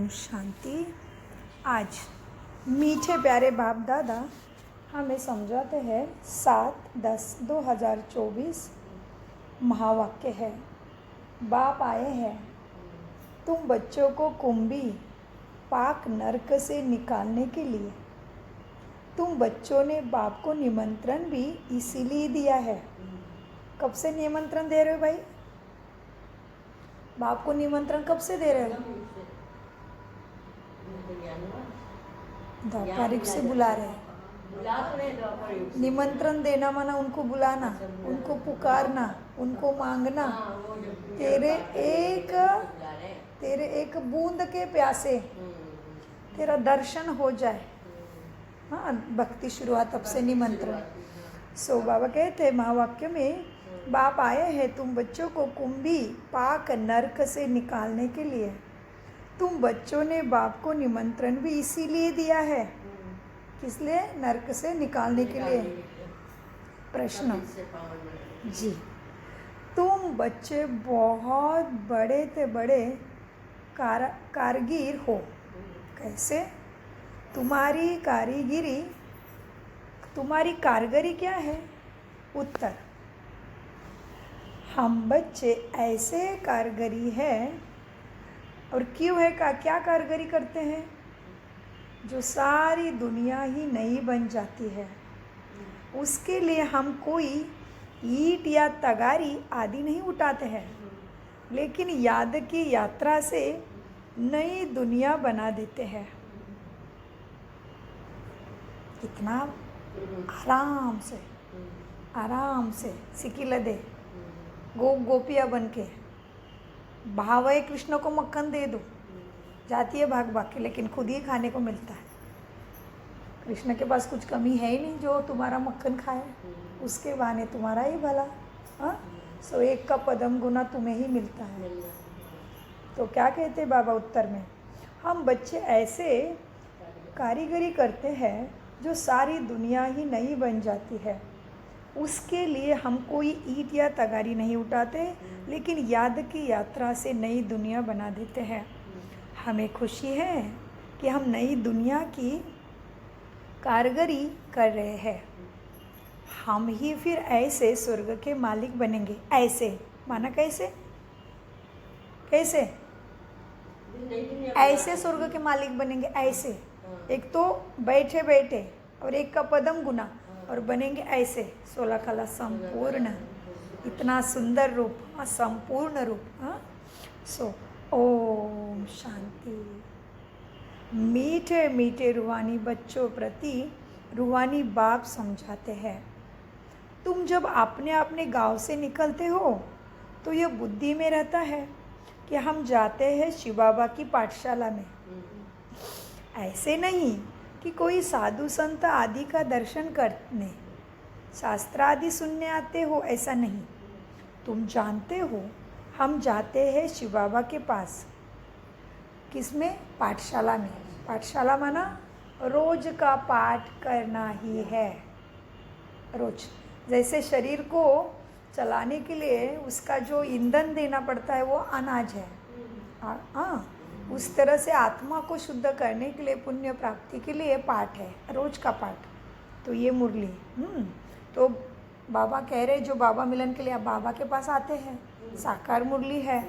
शांति। आज मीठे प्यारे बाप दादा हमें समझाते हैं 7/10/2024 महावाक्य है। बाप आए हैं तुम बच्चों को कुंभी पाक नरक से निकालने के लिए। तुम बच्चों ने बाप को निमंत्रण भी इसीलिए दिया है। कब से निमंत्रण दे रहे हो भाई? बाप को निमंत्रण कब से दे रहे हो? द्वापारिक से बुला रहे हैं। निमंत्रण देना माना उनको बुलाना, उनको पुकारना, उनको मांगना। तेरे एक बूंद के प्यासे तेरा दर्शन हो जाए। हाँ, भक्ति शुरुआत तब से निमंत्रण। सो बाबा कहते महावाक्य में बाप आए हैं तुम बच्चों को कुंभी पाक नरक से निकालने के लिए। तुम बच्चों ने बाप को निमंत्रण भी इसीलिए दिया है। किस लिए? नरक से निकालने के लिए। प्रश्न जी, तुम बच्चे बहुत बड़े से बड़े कारगिर हो। कैसे? तुम्हारी कारीगरी क्या है? उत्तर, हम बच्चे ऐसे कारीगरी है। और क्यों है का क्या कारीगरी करते हैं? जो सारी दुनिया ही नई बन जाती है उसके लिए हम कोई ईंट या तगारी आदि नहीं उठाते हैं, लेकिन याद की यात्रा से नई दुनिया बना देते हैं। कितना आराम से सिकिला दे गोपिया बन के भाव है कृष्ण को मक्खन दे दो, जाती है भाग भाग के, लेकिन खुद ही खाने को मिलता है। कृष्ण के पास कुछ कमी है ही नहीं जो तुम्हारा मक्खन खाए, उसके बहाने तुम्हारा ही भला। हाँ, सो एक का पदम गुना तुम्हें ही मिलता है। तो क्या कहते बाबा उत्तर में, हम बच्चे ऐसे कारीगरी करते हैं जो सारी दुनिया ही नई बन जाती है। उसके लिए हम कोई ईंट या तगारी नहीं उठाते, लेकिन याद की यात्रा से नई दुनिया बना देते हैं। हमें खुशी है कि हम नई दुनिया की कारीगरी कर रहे हैं। हम ही फिर ऐसे स्वर्ग के मालिक बनेंगे। ऐसे माना कैसे? कैसे ऐसे स्वर्ग के मालिक बनेंगे? ऐसे एक तो बैठे बैठे और एक का पदम गुना, और बनेंगे ऐसे 16 कला संपूर्ण। इतना सुंदर रूप, संपूर्ण रूप। हाँ, सो ओम शांति। मीठे मीठे रूहानी बच्चों प्रति रूहानी बाप समझाते हैं। तुम जब अपने अपने गांव से निकलते हो तो यह बुद्धि में रहता है कि हम जाते हैं शिव बाबा की पाठशाला में। ऐसे नहीं कि कोई साधु संत आदि का दर्शन करने, शास्त्र आदि सुनने आते हो, ऐसा नहीं। तुम जानते हो हम जाते हैं शिव बाबा के पास। किसमें? पाठशाला में। पाठशाला माना रोज का पाठ करना ही है। रोज जैसे शरीर को चलाने के लिए उसका जो ईंधन देना पड़ता है वो अनाज है। हाँ, उस तरह से आत्मा को शुद्ध करने के लिए, पुण्य प्राप्ति के लिए पाठ है, रोज का पाठ। तो ये मुरली तो बाबा कह रहे जो बाबा मिलन के लिए आप बाबा के पास आते हैं, साकार मुरली है।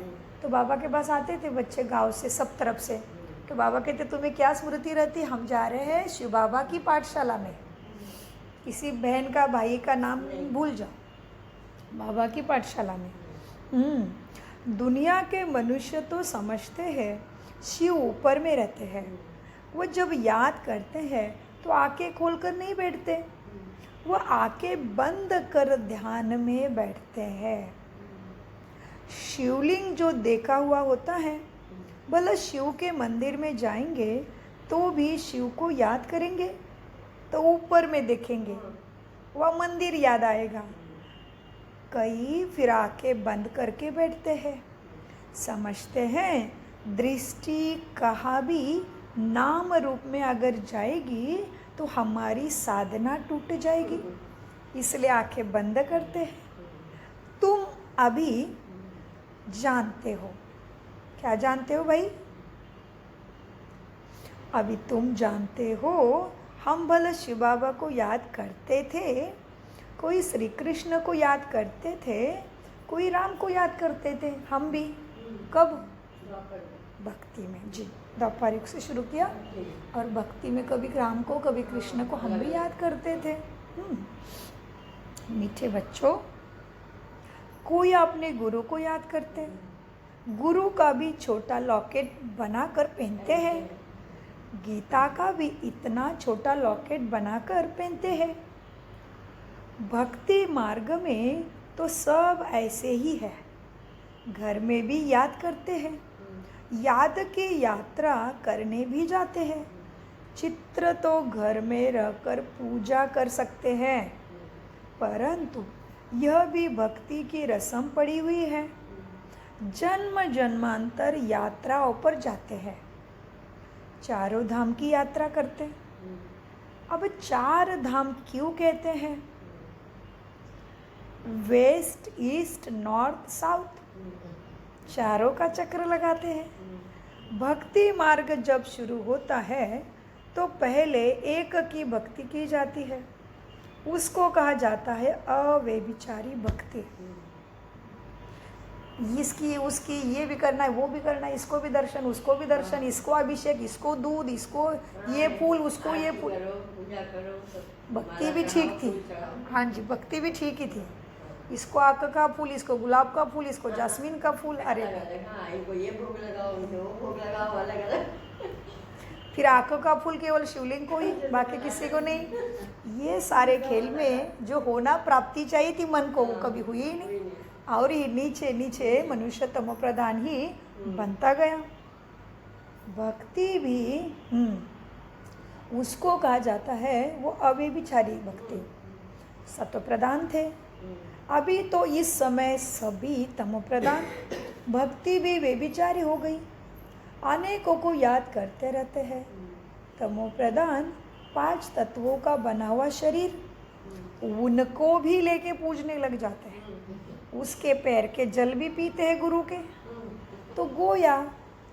तो बाबा के पास आते थे बच्चे गांव से, सब तरफ से। तो बाबा कहते तुम्हें क्या स्मृति रहती? हम जा रहे हैं शिव बाबा की पाठशाला में। किसी बहन का भाई का नाम भूल जाओ, बाबा की पाठशाला में। दुनिया के मनुष्य तो समझते हैं शिव ऊपर में रहते हैं। वो जब याद करते हैं तो आंखें खोलकर नहीं बैठते, वो आंखें बंद कर ध्यान में बैठते हैं। शिवलिंग जो देखा हुआ होता है, भला शिव के मंदिर में जाएंगे तो भी शिव को याद करेंगे तो ऊपर में देखेंगे, वह मंदिर याद आएगा। कई फिर आंखें बंद करके बैठते हैं, समझते हैं दृष्टि कहाँ भी नाम रूप में अगर जाएगी तो हमारी साधना टूट जाएगी, इसलिए आंखें बंद करते हैं। तुम अभी जानते हो, क्या जानते हो भाई? अभी तुम जानते हो हम भले शिव बाबा को याद करते थे, कोई श्री कृष्ण को याद करते थे, कोई राम को याद करते थे, हम भी। कब? भक्ति में। जी, द्वापर युग से शुरू किया और भक्ति में कभी राम को कभी कृष्ण को हम भी याद करते थे। मीठे बच्चों, कोई अपने गुरु को याद करते हैं, गुरु का भी छोटा लॉकेट बनाकर पहनते हैं, गीता का भी इतना छोटा लॉकेट बनाकर पहनते हैं। भक्ति मार्ग में तो सब ऐसे ही है, घर में भी याद करते हैं, याद की यात्रा करने भी जाते हैं। चित्र तो घर में रहकर पूजा कर सकते हैं, परंतु यह भी भक्ति की रस्म पड़ी हुई है। जन्म जन्मांतर यात्राओं पर जाते हैं, चारों धाम की यात्रा करते हैं। अब 4 धाम क्यों कहते हैं? वेस्ट, ईस्ट, नॉर्थ, साउथ, चारों का चक्र लगाते हैं। भक्ति मार्ग जब शुरू होता है तो पहले एक की भक्ति की जाती है, उसको कहा जाता है अव्यभिचारी भक्ति। इसकी उसकी ये भी करना है, वो भी करना है, इसको भी दर्शन, उसको भी दर्शन, इसको अभिषेक, इसको दूध, इसको ये फूल, उसको ये फूल। भक्ति भी ठीक थी, हाँ जी, भक्ति भी ठीक ही थी। इसको आक का फूल, इसको गुलाब का फूल, इसको जास्मीन का फूल, अरे फिर आक का फूल केवल शिवलिंग को ही, बाकी किसी को नहीं। ये सारे खेल में जो होना प्राप्ति चाहिए थी मन को, वो कभी हुई ही नहीं, और ही नीचे नीचे मनुष्य तमो प्रधान ही बनता गया। भक्ति भी उसको कहा जाता है, वो अव्यभिचारी भक्ति। सत्व प्रधान थे, अभी तो इस समय सभी तमो प्रधान। भक्ति भी व्यभिचारी हो गई, अनेकों को याद करते रहते हैं। तमो प्रधान 5 तत्वों का बना हुआ शरीर, उनको भी लेके पूजने लग जाते हैं, उसके पैर के जल भी पीते हैं गुरु के। तो गोया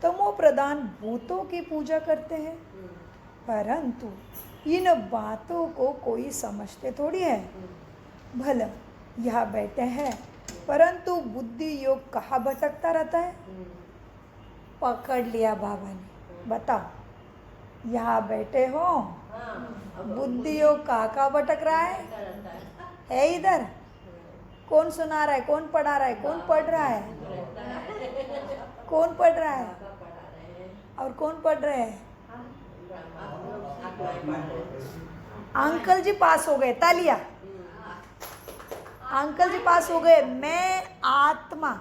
तमो प्रधान भूतों की पूजा करते हैं, परंतु इन बातों को कोई समझते थोड़ी है। भला यहाँ बैठे हैं, परंतु बुद्धि योग कहाँ भटकता रहता है? पकड़ लिया बाबा ने। बताओ, यहाँ बैठे हो, बुद्धि योग कहाँ भटक रहा है इधर? कौन सुना रहा है, कौन पढ़ा रहा है, कौन पढ़ रहा है, कौन पढ़ रहा है और कौन पढ़ रहे हैं? अंकल जी पास हो गए, तालिया। अंकल जी पास हो गए। मैं आत्मा,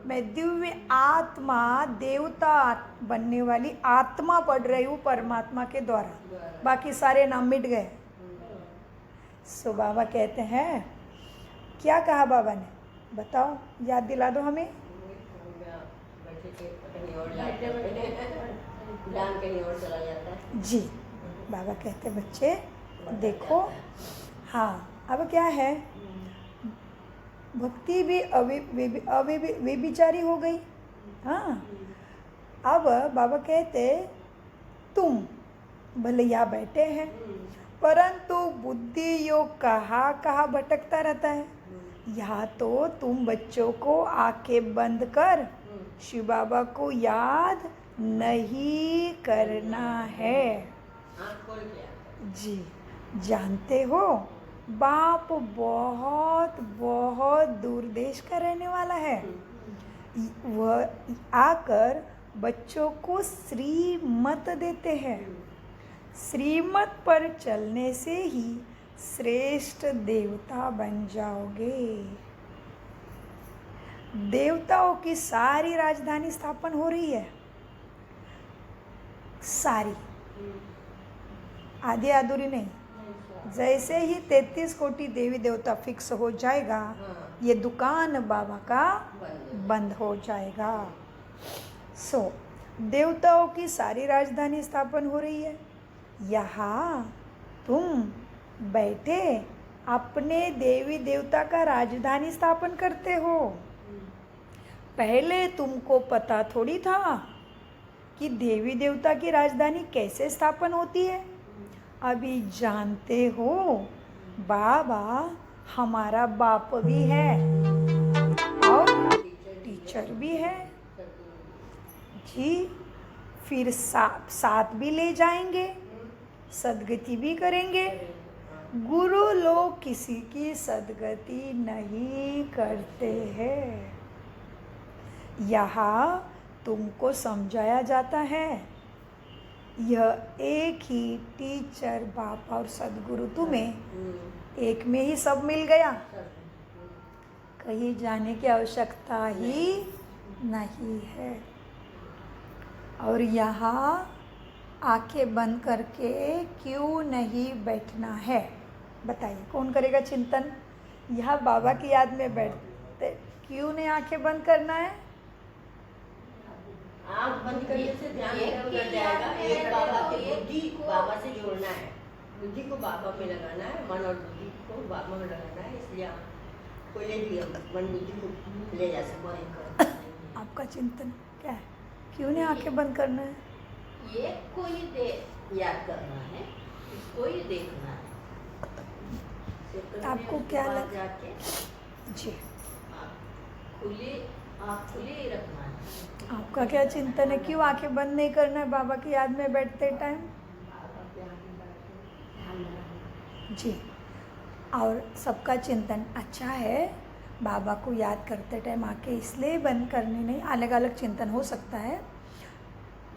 मैं दिव्य आत्मा, देवता बनने वाली आत्मा पढ़ रही हूँ परमात्मा के द्वारा, बाकी सारे नाम मिट गए। सो बाबा कहते हैं, क्या कहा बाबा ने? बताओ, याद दिला दो हमें। जी, बाबा कहते बच्चे देखो, हाँ, अब क्या है, भक्ति भी अव्यभिचारी हो गई। हाँ, अब बाबा कहते तुम भले यहाँ बैठे हैं, परंतु बुद्धि योग कहाँ कहाँ भटकता रहता है। यहाँ तो तुम बच्चों को आंखें बंद कर शिव बाबा को याद नहीं करना है। जी, जानते हो बाप बहुत बहुत दूर देश का रहने वाला है। वह आकर बच्चों को श्रीमत देते हैं। श्रीमत पर चलने से ही श्रेष्ठ देवता बन जाओगे। देवताओं की सारी राजधानी स्थापन हो रही है, सारी, आधी अधूरी नहीं। जैसे ही 33 कोटि देवी देवता फिक्स हो जाएगा, ये दुकान बाबा का बंद हो जाएगा। सो देवताओं की सारी राजधानी स्थापन हो रही है। यहाँ तुम बैठे अपने देवी देवता का राजधानी स्थापन करते हो। पहले तुमको पता थोड़ी था कि देवी देवता की राजधानी कैसे स्थापन होती है? अभी जानते हो, बाबा हमारा बाप भी है और टीचर भी है जी। फिर साथ भी ले जाएंगे, सदगति भी करेंगे। गुरु लोग किसी की सदगति नहीं करते हैं। यहाँ तुमको समझाया जाता है, यह एक ही टीचर बाप और सदगुरु, तुम्हें एक में ही सब मिल गया, कहीं जाने की आवश्यकता ही नहीं है। और यहाँ आंखें बंद करके क्यों नहीं बैठना है? बताइए, कौन करेगा चिंतन? यह बाबा की याद में बैठते क्यों नहीं आंखें बंद करना है? आँख बंद करने से ध्यान उधर जाएगा। एक बाबा की बुद्धि को बाबा से जोड़ना है, बुद्धि को बाबा में लगाना है, मन और बुद्धि को बाबा में लगाना है। इसलिए आप कोई भी मन बुद्धि को ले जा सकते हैं। आपका चिंतन क्या है? क्यों नहीं आंखें बंद करना है? ये कोई याद करना है, इसको ही देखना है। आपको क्या लगा जी? आप खुली रखना है। आपका क्या चिंतन है? क्यों आंखें बंद नहीं करना है बाबा की याद में बैठते टाइम? जी, और सबका चिंतन अच्छा है। बाबा को याद करते टाइम आंखें इसलिए बंद करनी नहीं, अलग अलग चिंतन हो सकता है,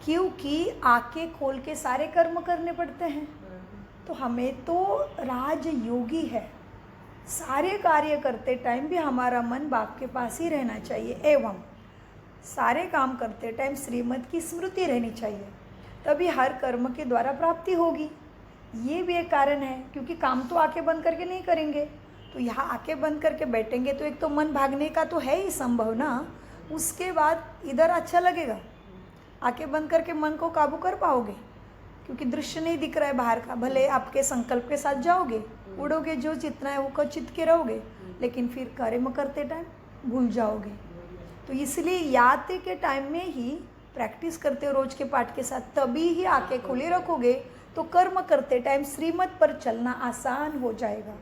क्योंकि आंखें खोल के सारे कर्म करने पड़ते हैं। तो हमें तो राजयोगी है, सारे कार्य करते टाइम भी हमारा मन बाप के पास ही रहना चाहिए, एवं सारे काम करते टाइम श्रीमत की स्मृति रहनी चाहिए, तभी हर कर्म के द्वारा प्राप्ति होगी। ये भी एक कारण है, क्योंकि काम तो आंखें बंद करके नहीं करेंगे। तो यहाँ आंखें बंद करके बैठेंगे तो एक तो मन भागने का तो है ही संभव ना, उसके बाद इधर अच्छा लगेगा? आंखें बंद करके मन को काबू कर पाओगे? क्योंकि दृश्य नहीं दिख रहा है बाहर का। भले आपके संकल्प के साथ जाओगे, उड़ोगे, जो जितना है वो चित के रहोगे, लेकिन फिर कर्म करते टाइम भूल जाओगे। तो इसलिए याद के टाइम में ही प्रैक्टिस करते हो रोज के पाठ के साथ, तभी ही आंखें खुली रखोगे तो कर्म करते टाइम श्रीमत पर चलना आसान हो जाएगा।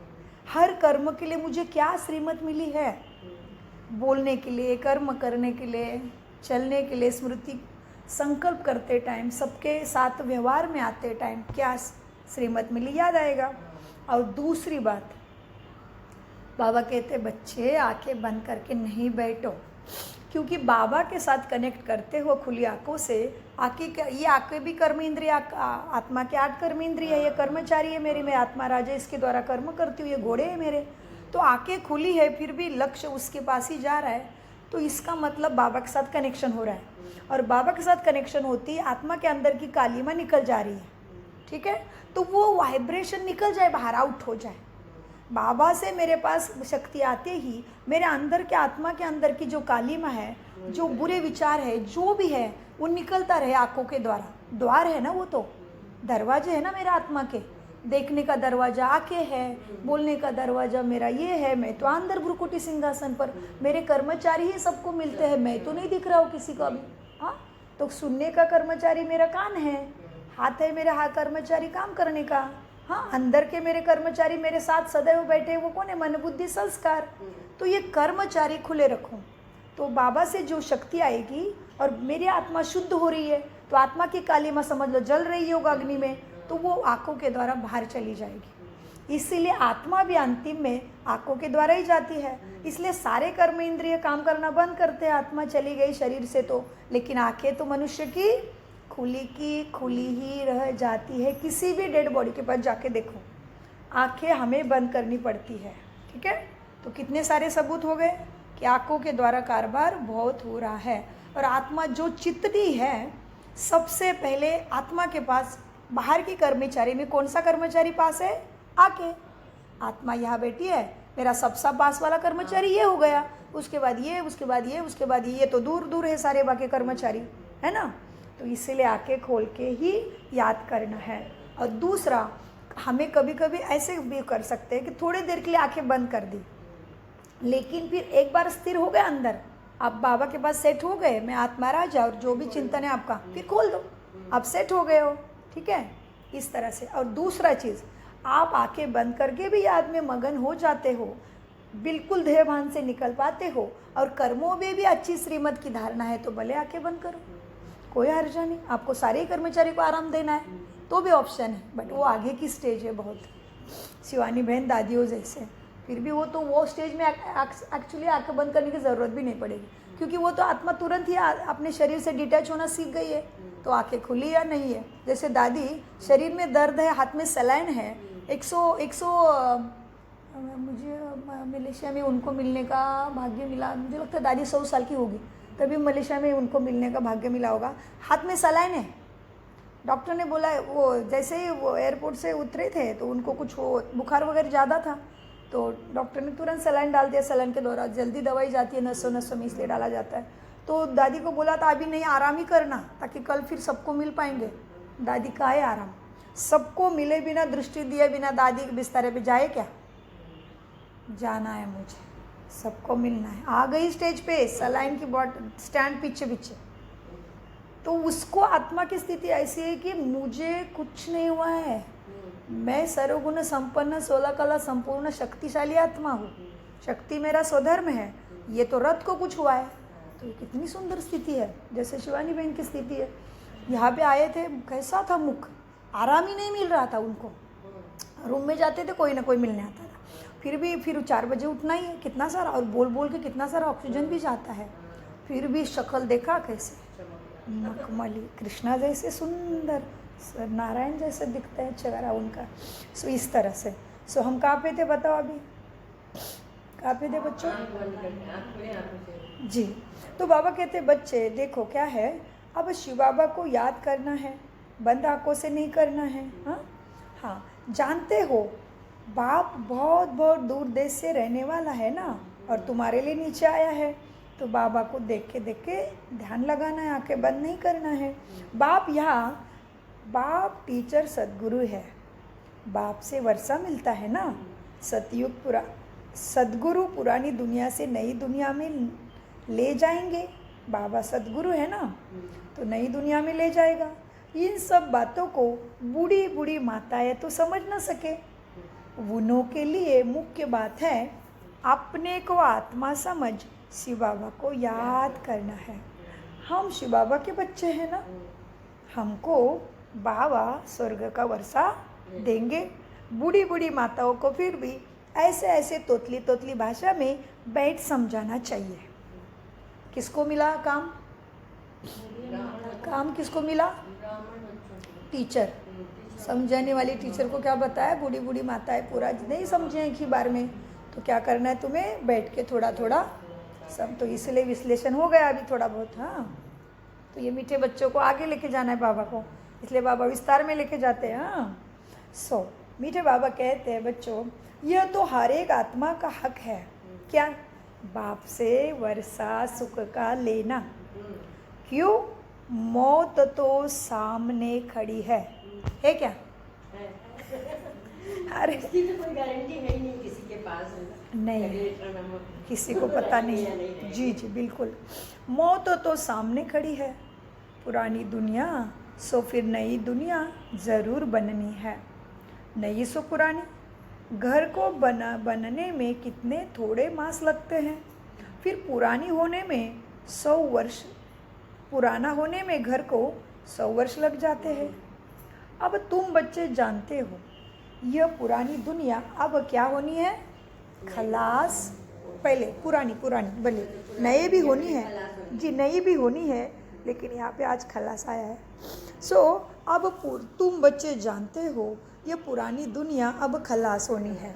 हर कर्म के लिए मुझे क्या श्रीमत मिली है? बोलने के लिए, कर्म करने के लिए, चलने के लिए स्मृति, संकल्प करते टाइम, सबके साथ व्यवहार में आते टाइम क्या श्रीमत मिली याद आएगा। और दूसरी बात, बाबा कहते बच्चे आंखें बंद करके नहीं बैठो, क्योंकि बाबा के साथ कनेक्ट करते हो खुली आंखों से। ये आंखें भी कर्म इंद्रिय, आत्मा के 8 कर्म इंद्रिय है, ये कर्मचारी है मेरी, मैं आत्मा राजा इसके द्वारा कर्म करती हूँ, ये घोड़े है मेरे। तो आंखें खुली है फिर भी लक्ष्य उसके पास ही जा रहा है, तो इसका मतलब बाबा के साथ कनेक्शन हो रहा है। और बाबा के साथ कनेक्शन होती है, आत्मा के अंदर की कालीमा निकल जा रही है, ठीक है? तो वो वाइब्रेशन निकल जाए, बाहर आउट हो जाए। बाबा से मेरे पास शक्ति आते ही मेरे अंदर के आत्मा के अंदर की जो कालीमा है, जो बुरे विचार है, जो भी है, वो निकलता रहे आंखों के द्वारा। द्वार है ना, वो तो दरवाजे है ना मेरा आत्मा के। देखने का दरवाजा आंखें है, बोलने का दरवाजा मेरा ये है। मैं तो अंदर भ्रुकुटी सिंहासन पर, मेरे कर्मचारी ही सबको मिलते हैं, मैं तो नहीं दिख रहा हूँ किसी का भी। हाँ, तो सुनने का कर्मचारी मेरा कान है, हाथ है मेरे हाथ कर्मचारी काम करने का। हाँ, अंदर के मेरे कर्मचारी मेरे साथ सदैव बैठे, वो कौन है? मन बुद्धि संस्कार। तो ये कर्मचारी खुले रखूं तो बाबा से जो शक्ति आएगी, और मेरी आत्मा शुद्ध हो रही है तो आत्मा की कालीमा समझ लो जल रही है अग्नि में, तो वो आंखों के द्वारा बाहर चली जाएगी। इसीलिए आत्मा भी अंतिम में आंखों के द्वारा ही जाती है। इसलिए सारे कर्म इंद्रिय काम करना बंद करते हैं, आत्मा चली गई शरीर से तो, लेकिन आंखें तो मनुष्य की खुली ही रह जाती है। किसी भी डेड बॉडी के पास जाके देखो, आंखें हमें बंद करनी पड़ती है, ठीक है? तो कितने सारे सबूत हो गए कि आंखों के द्वारा कारोबार बहुत हो रहा है। और आत्मा जो चितनी है, सबसे पहले आत्मा के पास बाहर की कर्मचारी में कौन सा कर्मचारी पास है? आंखें। आत्मा यहाँ बैठी है, मेरा सबसे पास वाला कर्मचारी ये हो गया, उसके बाद ये, उसके बाद ये, उसके बाद ये तो दूर दूर है सारे बाकी कर्मचारी, है ना? तो इसीलिए आंखें खोल के ही याद करना है। और दूसरा, हमें कभी कभी ऐसे भी कर सकते हैं कि थोड़ी देर के लिए आंखें बंद कर दी, लेकिन फिर एक बार स्थिर हो गए अंदर, आप बाबा के पास सेट हो गए, मैं आत्मा राजा और जो भी चिंतन है आपका, फिर खोल दो, आप सेट हो गए हो, ठीक है, इस तरह से। और दूसरा चीज़, आप आंखें बंद करके भी याद में मगन हो जाते हो, बिल्कुल देह भान से निकल पाते हो, और कर्मों में भी अच्छी श्रीमत की धारणा है, तो भले आंखें बंद करो, कोई हर्जा नहीं। आपको सारे कर्मचारी को आराम देना है तो भी ऑप्शन है, बट वो आगे की स्टेज है बहुत, शिवानी बहन दादियों जैसे। फिर भी वो स्टेज में एक्चुअली आंखें बंद करने की ज़रूरत भी नहीं पड़ेगी, क्योंकि वो तो आत्मा तुरंत ही अपने शरीर से डिटैच होना सीख गई है, तो आंखें खुली या नहीं है। जैसे दादी, शरीर में दर्द है, हाथ में सलाइन है, 100 मुझे मलेशिया में उनको मिलने का भाग्य मिला, मुझे लगता है दादी 100 साल की होगी, तभी मलेशिया में उनको मिलने का भाग्य मिला होगा। हाथ में सलाइन है, डॉक्टर ने बोला, वो जैसे ही वो एयरपोर्ट से उतरे थे तो उनको कुछ वो बुखार वगैरह ज़्यादा था, तो डॉक्टर ने तुरंत सलाइन डाल दिया। सलाइन के दौरान जल्दी दवाई जाती है नसों में, इसलिए डाला जाता है। तो दादी को बोला था अभी नहीं, आराम ही करना, ताकि कल फिर सबको मिल पाएंगे। दादी का है आराम, सबको मिले बिना, दृष्टि दिए बिना दादी के बिस्तर पे जाए क्या? जाना है मुझे, सबको मिलना है। आ गई स्टेज पे, सलाइन की बॉटल स्टैंड पीछे पीछे, तो उसको आत्मा की स्थिति ऐसी है कि मुझे कुछ नहीं हुआ है, मैं सर्वगुण संपन्न 16 कला संपूर्ण शक्तिशाली आत्मा हूँ, शक्ति मेरा स्वधर्म है, ये तो रथ को कुछ हुआ है। तो ये कितनी सुंदर स्थिति है, जैसे शिवानी बहन की स्थिति है। यहाँ पे आए थे, कैसा था मुख, आराम ही नहीं मिल रहा था उनको। रूम में जाते थे, कोई ना कोई मिलने आता था, फिर 4 बजे उठना ही है, कितना सारा, और बोल बोल के कितना सारा ऑक्सीजन भी जाता है, फिर भी शक्ल देखा कैसे, मखमली, कृष्णा जैसे सुंदर, नारायण जैसे दिखता है चेहरा उनका। सो इस तरह से। सो हम कहाँ पे थे बताओ अभी, कहाँ पे थे बच्चों? जी, तो बाबा कहते बच्चे देखो क्या है, अब शिव बाबा को याद करना है, बंद आंखों से नहीं करना है। हाँ, जानते हो बाप बहुत बहुत दूर देश से रहने वाला है ना, और तुम्हारे लिए नीचे आया है, तो बाबा को देख के ध्यान लगाना है, आंखें बंद नहीं करना है। बाप टीचर सदगुरु है, बाप से वर्षा मिलता है ना, सतयुग सदगुरु पुरानी दुनिया से नई दुनिया में ले जाएंगे। बाबा सदगुरु है ना, तो नई दुनिया में ले जाएगा। इन सब बातों को बूढ़ी बूढ़ी माताएं तो समझ ना सके, उन्हों के लिए मुख्य बात है अपने को आत्मा समझ शिव बाबा को याद करना है। हम शिव बाबा के बच्चे हैं ना, हमको बाबा स्वर्ग का वर्षा देंगे। बूढ़ी बूढ़ी माताओं को फिर भी ऐसे तोतली तोतली भाषा में बैठ समझाना चाहिए। किसको मिला काम किसको मिला? टीचर। समझाने वाली टीचर को क्या बताया, बूढ़ी बूढ़ी माताएं पूरा नहीं समझे एक ही बार में, तो क्या करना है तुम्हें, बैठ के थोड़ा थोड़ा सब, तो इसलिए विश्लेषण हो गया अभी थोड़ा बहुत। हाँ, तो ये मीठे बच्चों को आगे लेके जाना है बाबा को, इसलिए बाबा विस्तार में लेके जाते हैं। हाँ, मीठे बाबा कहते हैं बच्चों, यह तो हर एक आत्मा का हक है, क्या? बाप से वर्षा सुख का लेना। क्यों? मौत तो सामने खड़ी है क्या? अरे इसकी तो कोई गारंटी है ही नहीं किसी के पास, नहीं, किसी को पता नहीं है। जी बिल्कुल, मौत तो सामने खड़ी है, पुरानी दुनिया सो फिर नई दुनिया ज़रूर बननी है। नई सो पुरानी, घर को बनने में कितने थोड़े मास लगते हैं, फिर पुरानी होने में 100 वर्ष, पुराना होने में घर को 100 वर्ष लग जाते हैं। अब तुम बच्चे जानते हो यह पुरानी दुनिया अब क्या होनी है? खलास। पहले पुरानी भले नए भी होनी है जी, नई भी होनी है, लेकिन यहाँ पे आज खलास आया है। अब तुम बच्चे जानते हो ये पुरानी दुनिया अब खलास होनी है।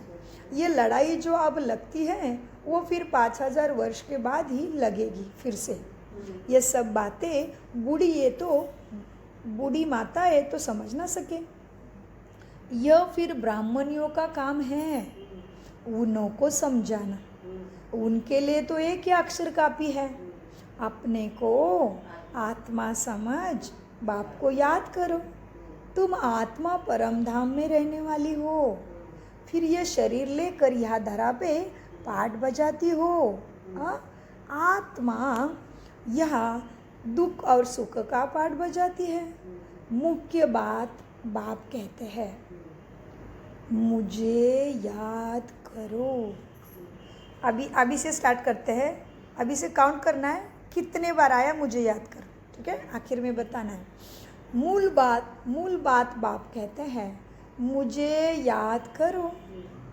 ये लड़ाई जो अब लगती है वो फिर 5000 वर्ष के बाद ही लगेगी फिर से। ये सब बातें बूढ़ी माता है तो समझ ना सके। यह फिर ब्राह्मणियों का काम है उन्हों को समझाना। उनके लिए तो एक ही अक्षर काफी है। अपने को आत्मा समझ, बाप को याद करो। तुम आत्मा परम धाम में रहने वाली हो, फिर यह शरीर लेकर यह धरा पे पाठ बजाती हो। आत्मा यह दुख और सुख का पाठ बजाती है। मुख्य बात बाप कहते हैं, मुझे याद करो। अभी से स्टार्ट करते हैं। अभी से काउंट करना है, कितने बार आया मुझे याद कर, ठीक है? आखिर में बताना है। मूल बात बाप कहते हैं, मुझे याद करो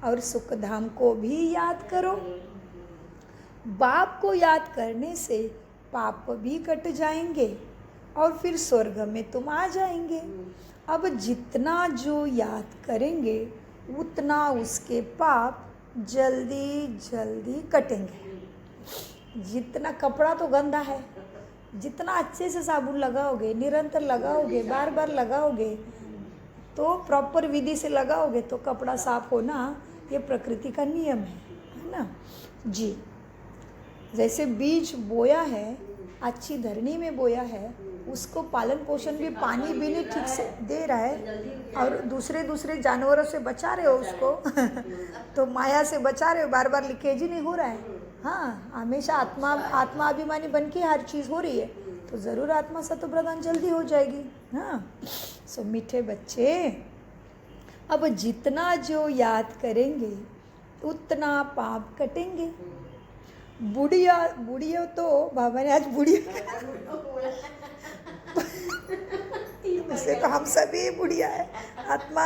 और सुख धाम को भी याद करो। बाप को याद करने से पाप भी कट जाएंगे और फिर स्वर्ग में तुम आ जाएंगे। अब जितना जो याद करेंगे उतना उसके पाप जल्दी जल्दी कटेंगे। जितना कपड़ा तो गंदा है, जितना अच्छे से साबुन लगाओगे, निरंतर लगाओगे, बार बार लगाओगे, तो प्रॉपर विधि से लगाओगे तो कपड़ा साफ होना ये प्रकृति का नियम है ना जी। जैसे बीज बोया है, अच्छी धरनी में बोया है, उसको पालन पोषण भी पानी भी नहीं ठीक से दे रहा है और दूसरे जानवरों से बचा रहे हो उसको तो माया से बचा रहे हो, बार बार लीकेज ही नहीं हो रहा है। हाँ, हमेशा आत्मा अभिमानी बन के हर चीज़ हो रही है तो ज़रूर आत्मा सत्व प्रदान जल्दी हो जाएगी। हाँ, सो मीठे बच्चे, अब जितना जो याद करेंगे उतना पाप कटेंगे। बुढ़िया तो बाबा ने आज बुढ़िया वैसे तो हम सभी बुढ़िया है, आत्मा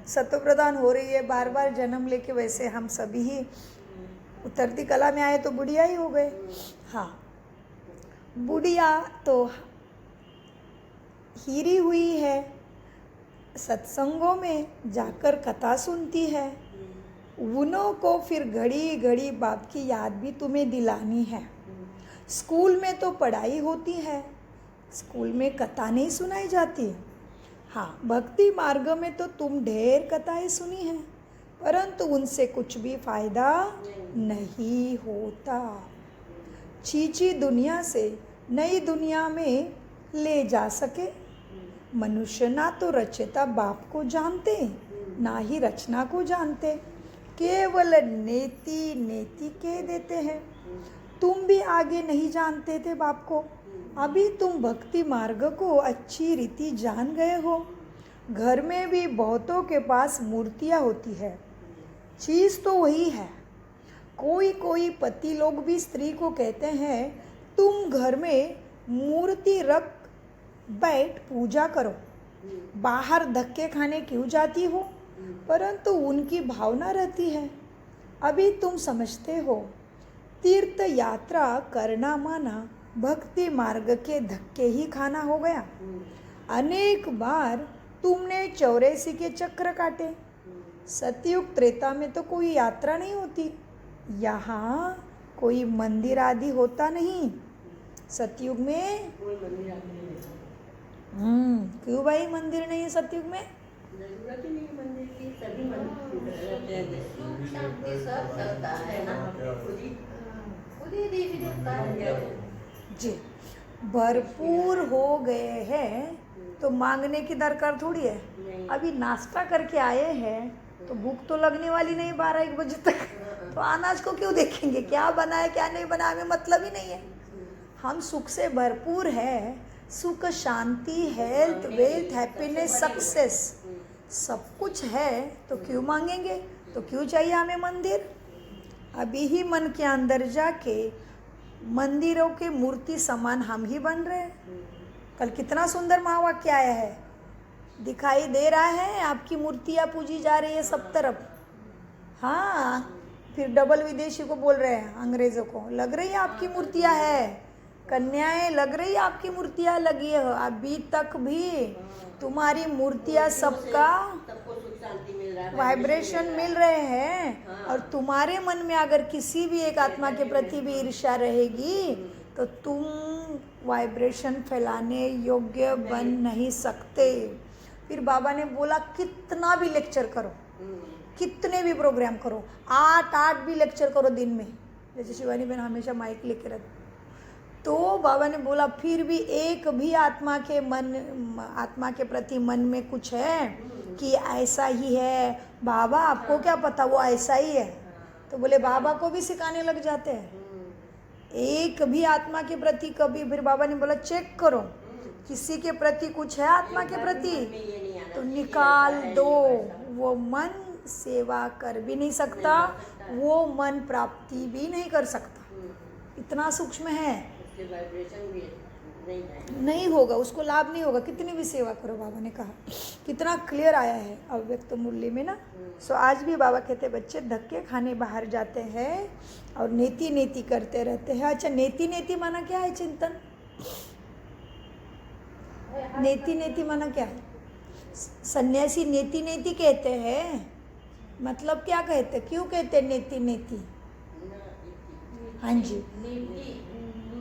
सत्व प्रदान हो रही है, बार बार जन्म लेके वैसे हम सभी ही उतरती कला में आए तो बुढ़िया ही हो गए। हाँ, बुढ़िया तो हीरी हुई है, सत्संगों में जाकर कथा सुनती है, उन्हों को फिर घड़ी घड़ी बाप की याद भी तुम्हें दिलानी है। स्कूल में तो पढ़ाई होती है, स्कूल में कथा नहीं सुनाई जाती। हाँ, भक्ति मार्ग में तो तुम ढेर कथाएं सुनी हैं, परंतु उनसे कुछ भी फायदा नहीं होता। चीची दुनिया से नई दुनिया में ले जा सके। मनुष्य ना तो रचयिता बाप को जानते, ना ही रचना को जानते, केवल नेति नेति कह देते हैं। तुम भी आगे नहीं जानते थे बाप को, अभी तुम भक्ति मार्ग को अच्छी रीति जान गए हो। घर में भी बहुतों के पास मूर्तियाँ होती है, चीज़ तो वही है। कोई पति लोग भी स्त्री को कहते हैं तुम घर में मूर्ति रख बैठ पूजा करो, बाहर धक्के खाने क्यों जाती हो? परंतु उनकी भावना रहती है। अभी तुम समझते हो, तीर्थ यात्रा करना माना भक्ति मार्ग के धक्के ही खाना हो गया। अनेक बार तुमने 84 के चक्र काटे। सतयुग त्रेता में तो कोई यात्रा नहीं होती, यहाँ कोई मंदिर आदि होता नहीं। सतयुग में कोई मंदिर आदि नहीं है। क्यों भाई मंदिर नहीं है सतयुग में? जरूरत ही नहीं है मंदिर की, सभी मंदिर रहते हैं। शांति सब चलता है ना, खुद ही देवी देवता है जी। भरपूर हो गए हैं तो मांगने की दरकार थोड़ी है। अभी नाश्ता करके आए हैं तो भूख तो लगने वाली नहीं 12-1 बजे तक, तो अनाज को क्यों देखेंगे, क्या बना है क्या नहीं बना, हमें मतलब ही नहीं है। हम सुख से भरपूर है, सुख शांति हेल्थ वेल्थ हैप्पीनेस सक्सेस सब कुछ है, तो क्यों मांगेंगे, तो क्यों चाहिए हमें मंदिर? अभी ही मन के अंदर जाके मंदिरों के मूर्ति समान हम ही बन रहे हैं। कल कितना सुंदर महावाक्य आया है, दिखाई दे रहा है आपकी मूर्तियाँ पूजी जा रही है सब तरफ। हाँ, फिर डबल विदेशी को बोल रहे हैं अंग्रेज़ों को, लग रही है आपकी मूर्तियाँ है, कन्याएं लग रही है आपकी मूर्तियाँ लगी है। अभी तक भी तुम्हारी मूर्तियाँ सबका वाइब्रेशन मिल रहे हैं, और तुम्हारे मन में अगर किसी भी एक आत्मा के प्रति भी ईर्ष्या रहेगी तो तुम वाइब्रेशन फैलाने योग्य बन नहीं सकते। फिर बाबा ने बोला कितना भी लेक्चर करो, कितने भी प्रोग्राम करो, 8 भी लेक्चर करो दिन में, जैसे शिवानी बहन हमेशा माइक लेके रहती, तो बाबा ने बोला फिर भी एक भी आत्मा के प्रति मन में कुछ है कि ऐसा ही है, बाबा आपको क्या पता वो ऐसा ही है, तो बोले बाबा को भी सिखाने लग जाते हैं। एक भी आत्मा के प्रति कभी, फिर बाबा ने बोला चेक करो किसी के प्रति कुछ है आत्मा के प्रति तो निकाल दो। वो मन सेवा कर भी नहीं सकता, वो मन प्राप्ति भी नहीं कर सकता, इतना सूक्ष्म है, नहीं होगा, उसको लाभ नहीं होगा, कितनी भी सेवा करो। बाबा ने कहा कितना क्लियर आया है अव्यक्त मुरली में ना। सो आज भी बाबा कहते बच्चे धक्के खाने बाहर जाते हैं और नेति नेति करते रहते हैं। अच्छा, नेति नेति माना क्या है चिंतन? नेति नेति माना क्या है? सन्यासी नेति नेति कहते हैं, मतलब क्या कहते, क्यों कहते नेति नेति? हाँ जी,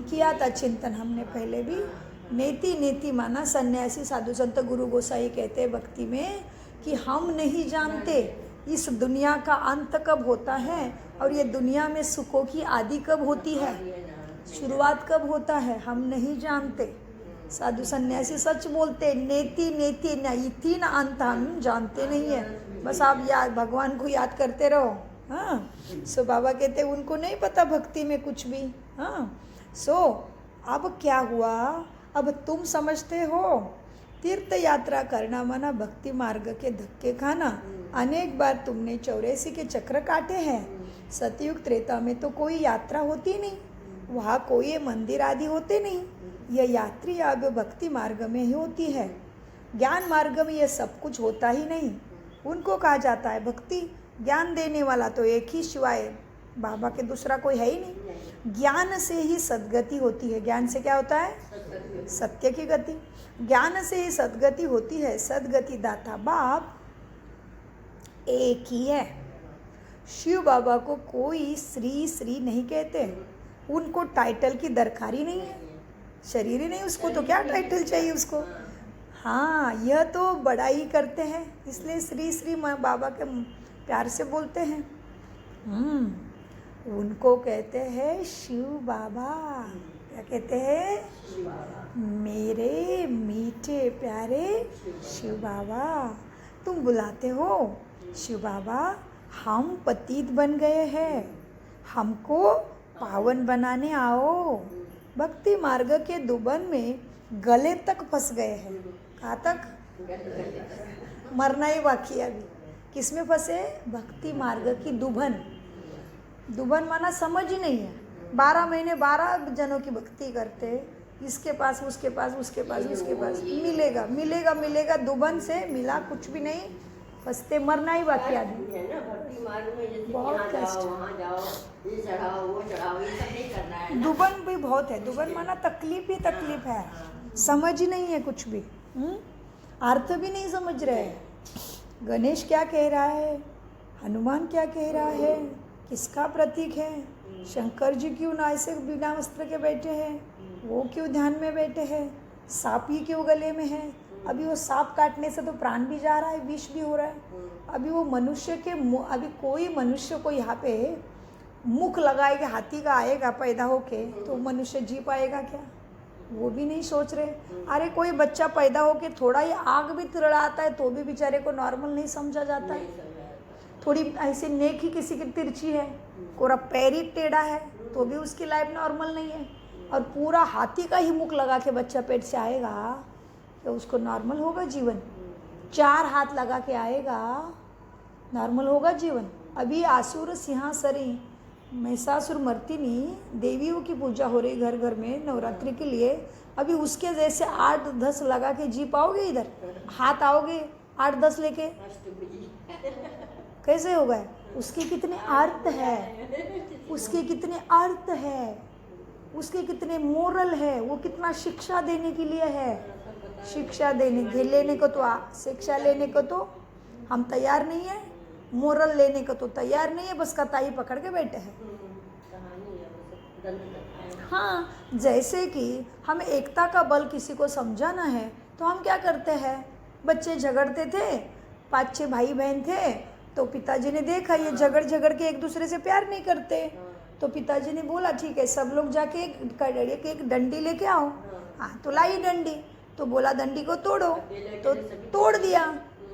किया था चिंतन हमने पहले भी। नेति नेति माना सन्यासी साधु संत गुरु गोसाई कहते हैं भक्ति में कि हम नहीं जानते इस दुनिया का अंत कब होता है और ये दुनिया में सुखों की आदि कब होती है, शुरुआत कब होता है, हम नहीं जानते। साधु सन्यासी सच बोलते, नेति नेति न इति न अंत, हम जानते नहीं है, बस आप याद भगवान को याद करते रहो। हाँ, सो बाबा कहते उनको नहीं पता भक्ति में कुछ भी। हाँ, सो अब क्या हुआ, अब तुम समझते हो तीर्थ यात्रा करना माना भक्ति मार्ग के धक्के खाना। अनेक बार तुमने 84 के चक्र काटे हैं। सतयुग त्रेता में तो कोई यात्रा होती नहीं, वहाँ कोई मंदिर आदि होते नहीं, यह यात्री अब भक्ति मार्ग में ही होती है। ज्ञान मार्ग में यह सब कुछ होता ही नहीं। उनको कहा जाता है भक्ति, ज्ञान देने वाला तो एक ही शिवाय बाबा के दूसरा कोई है ही नहीं। ज्ञान से ही सद्गति होती है। ज्ञान से क्या होता है? सत्य की गति। ज्ञान से ही सद्गति होती है। सद्गति दाता बाप एक ही है। शिव बाबा को कोई श्री श्री नहीं कहते, उनको टाइटल की दरकार ही नहीं है, शरीर ही नहीं उसको, तो क्या टाइटल चाहिए उसको। हाँ, यह तो बड़ाई करते हैं, इसलिए श्री श्री बाबा के प्यार से बोलते हैं। उनको कहते हैं शिव बाबा। क्या कहते हैं? मेरे मीठे प्यारे शिव बाबा। तुम बुलाते हो शिव बाबा, हम पतित बन गए हैं, हमको पावन बनाने आओ। भक्ति मार्ग के दुबन में गले तक फंस गए हैं। कहाँ तक? मरना ही बाकी है अभी। किस में फंसे? भक्ति मार्ग की दुबन। दुबन माना समझ ही नहीं है। 12 महीने 12 जनों की भक्ति करते, इसके पास उसके पास उसके पास उसके पास, मिलेगा मिलेगा मिलेगा, दुबन से मिला कुछ भी नहीं, फंसते, मरना ही बाकी आदमी। बहुत कष्ट, ये चढ़ाओ वो चढ़ाओ, ये सब नहीं करना है। दुबन भी बहुत है। दुबन माना तकलीफ ही तकलीफ है, समझ ही नहीं है कुछ भी, अर्थ भी नहीं समझ रहे। गणेश क्या कह रहा है, हनुमान क्या कह रहा है, किसका प्रतीक है, शंकर जी क्यों ना ऐसे बिना वस्त्र के बैठे हैं, वो क्यों ध्यान में बैठे हैं, सांप ही क्यों गले में है। अभी वो सांप काटने से तो प्राण भी जा रहा है, विष भी हो रहा है। अभी वो मनुष्य के अभी कोई मनुष्य को यहाँ पे मुख लगाएगा, हाथी का आएगा पैदा होके, तो मनुष्य जी पाएगा क्या, वो भी नहीं सोच रहे। अरे कोई बच्चा पैदा होके थोड़ा ही आग भी तिरड़ाता है तो भी बेचारे को नॉर्मल नहीं समझा जाता है। थोड़ी ऐसे नेक ही किसी की तिरछी है, पूरा पैर ही टेढ़ा है तो भी उसकी लाइफ नॉर्मल नहीं है। और पूरा हाथी का ही मुख लगा के बच्चा पेट से आएगा तो उसको नॉर्मल होगा जीवन। 4 हाथ लगा के आएगा, नॉर्मल होगा जीवन। अभी आसुर सिंहासरी महिषासुर मर्दिनी देवियों की पूजा हो रही घर घर में नवरात्रि के लिए। अभी उसके जैसे 8-10 लगा के जी पाओगे? इधर हाथ आओगे 8-10 लेके? कैसे होगा? उसके कितने अर्थ है, उसके कितने अर्थ है, उसके कितने मोरल है, वो कितना शिक्षा देने के लिए है। शिक्षा देने के लेने को तो शिक्षा लेने को तो हम तैयार नहीं है, मोरल लेने को तो तैयार नहीं है, बस कताई पकड़ के बैठे हैं। हाँ, जैसे कि हमें एकता का बल किसी को समझाना है तो हम क्या करते हैं, बच्चे झगड़ते थे, 5-6 भाई बहन थे, तो पिताजी ने देखा ये झगड़ के एक दूसरे से प्यार नहीं करते, तो पिताजी ने बोला ठीक है सब लोग जाके एक डंडी लेके आओ। हाँ, तो लाई डंडी, तो बोला डंडी को तोड़ो, तो तोड़ दिया।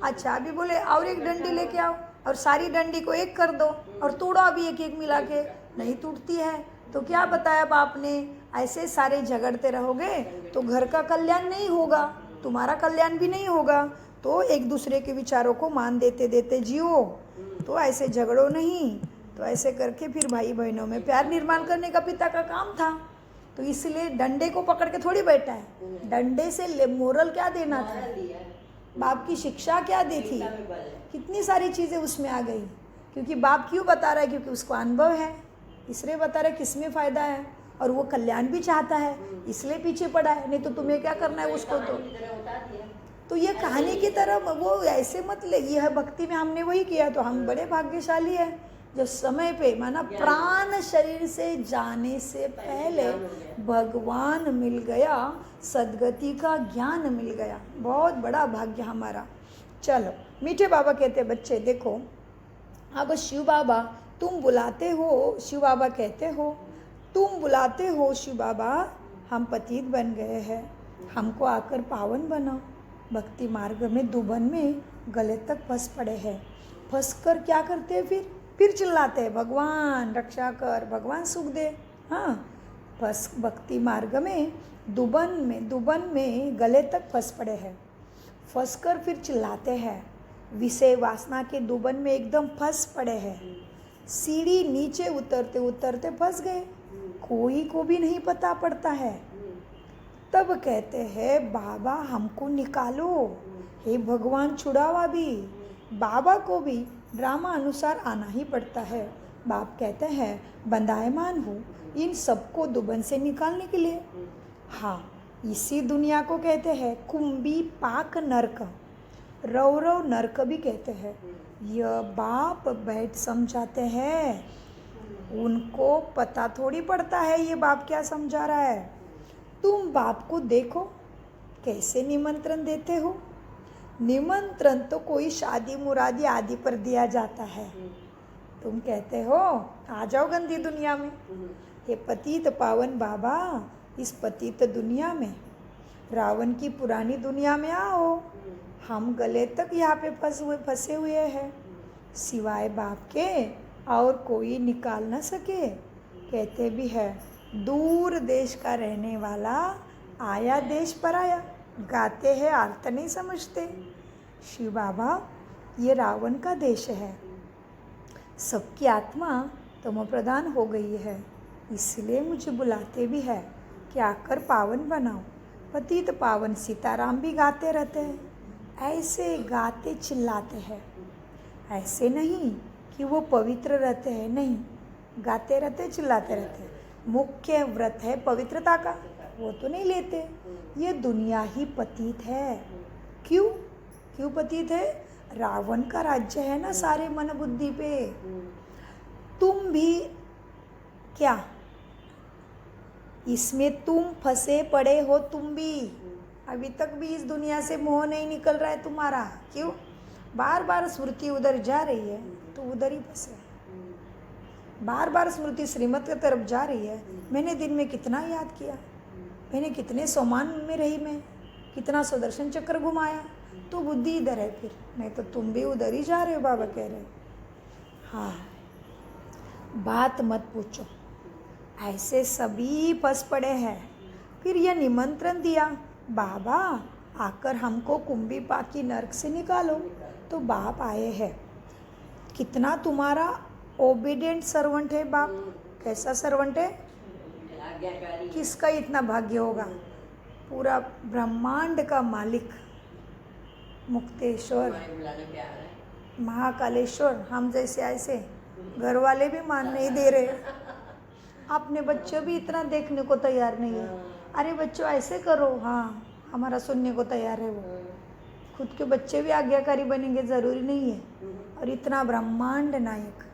अच्छा, अभी बोले और एक डंडी लेके आओ और सारी डंडी को एक कर दो और तोड़ो अभी एक एक मिला के, नहीं टूटती है। तो क्या बताया बाप ने, ऐसे सारे झगड़ते रहोगे तो घर का कल्याण नहीं होगा, तुम्हारा कल्याण भी नहीं होगा। तो एक दूसरे के विचारों को मान देते देते जियो, तो ऐसे झगड़ो नहीं। तो ऐसे करके फिर भाई बहनों में प्यार निर्माण करने का पिता का काम था। तो इसलिए डंडे को पकड़ के थोड़ी बैठा है, डंडे से मोरल क्या देना था, बाप की शिक्षा क्या दी थी, कितनी सारी चीज़ें उसमें आ गई। क्योंकि बाप क्यों बता रहा है, क्योंकि उसको अनुभव है, इसलिए बता रहा है किस में फ़ायदा है, और वो कल्याण भी चाहता है, इसलिए पीछे पड़ा है। नहीं तो तुम्हें क्या करना है उसको। तो ये कहानी की तरह वो ऐसे मत ले, यह भक्ति में हमने वही किया, तो हम बड़े भाग्यशाली हैं जो समय पे, माना प्राण शरीर से जाने से पहले भगवान मिल गया, सदगति का ज्ञान मिल गया, बहुत बड़ा भाग्य हमारा। चलो, मीठे बाबा कहते बच्चे देखो, अब शिव बाबा तुम बुलाते हो, शिव बाबा कहते हो तुम बुलाते हो शिव बाबा, हम पतित बन गए हैं, हमको आकर पावन बनाओ। भक्ति मार्ग में दुबन में गले तक फंस पड़े हैं। फंस कर क्या करते हैं, फिर चिल्लाते हैं भगवान रक्षा कर, भगवान सुख दे। हाँ, फंस भक्ति मार्ग में दुबन में गले तक फंस पड़े हैं। फंस कर फिर चिल्लाते हैं, विषय वासना के दुबन में एकदम फंस पड़े हैं। सीढ़ी नीचे उतरते उतरते फंस गए, कोई को भी नहीं पता पड़ता है। तब कहते हैं बाबा हमको निकालो, हे भगवान छुड़ावा भी। बाबा को भी ड्रामा अनुसार आना ही पड़ता है। बाप कहते हैं बंधायमान हूँ इन सबको दुबन से निकालने के लिए। हाँ, इसी दुनिया को कहते हैं कुंभी पाक नरक, रौरव नरक भी कहते हैं। यह बाप बैठ समझाते हैं, उनको पता थोड़ी पड़ता है ये बाप क्या समझा रहा है। तुम बाप को देखो कैसे निमंत्रण देते हो। निमंत्रण तो कोई शादी मुरादी आदि पर दिया जाता है। तुम कहते हो आ जाओ गंदी दुनिया में, हे पतित पावन बाबा, इस पतित दुनिया में, रावण की पुरानी दुनिया में आओ। हम गले तक यहाँ पे फंसे हुए हैं, सिवाय बाप के और कोई निकाल न सके। कहते भी है दूर देश का रहने वाला आया देश पर आया, गाते हैं अर्थ नहीं समझते। शिव बाबा ये रावण का देश है, सबकी आत्मा तमो प्रधान हो गई है, इसलिए मुझे बुलाते भी है कि आकर पावन बनाओ। पतित पावन सीताराम भी गाते रहते हैं, ऐसे गाते चिल्लाते हैं। ऐसे नहीं कि वो पवित्र रहते हैं, नहीं, गाते रहते चिल्लाते रहते हैं। मुख्य व्रत है पवित्रता का, वो तो नहीं लेते। ये दुनिया ही पतित है। क्यों पतित है? रावण का राज्य है ना सारे मन बुद्धि पे। तुम भी क्या इसमें तुम फंसे पड़े हो, तुम भी अभी तक भी इस दुनिया से मोह नहीं निकल रहा है तुम्हारा। क्यों? बार बार स्मृति उधर जा रही है तो उधर ही फंसे। बार बार स्मृति श्रीमत की तरफ जा रही है। मैंने दिन में कितना याद किया, मैंने कितने सोमान में रही, मैं कितना सुदर्शन चक्र घुमाया, तो बुद्धि इधर है। फिर नहीं तो तुम भी उधर ही जा रहे हो, बाबा कह रहे। हाँ, बात मत पूछो, ऐसे सभी फंस पड़े हैं। फिर यह निमंत्रण दिया, बाबा आकर हमको कुंभी पाकी नरक से निकालो। तो बाप आए हैं। कितना तुम्हारा ओबीडियंट सर्वेंट है बाप। कैसा सर्वेंट है? किसका इतना भाग्य होगा? पूरा ब्रह्मांड का मालिक मुक्तेश्वर महाकालेश्वर। हम जैसे ऐसे घर वाले भी मान नहीं दे रहे, अपने बच्चे भी इतना देखने को तैयार नहीं है। अरे बच्चों ऐसे करो, हाँ हमारा सुनने को तैयार है वो। खुद के बच्चे भी आज्ञाकारी बनेंगे ज़रूरी नहीं है। और इतना ब्रह्मांड नायक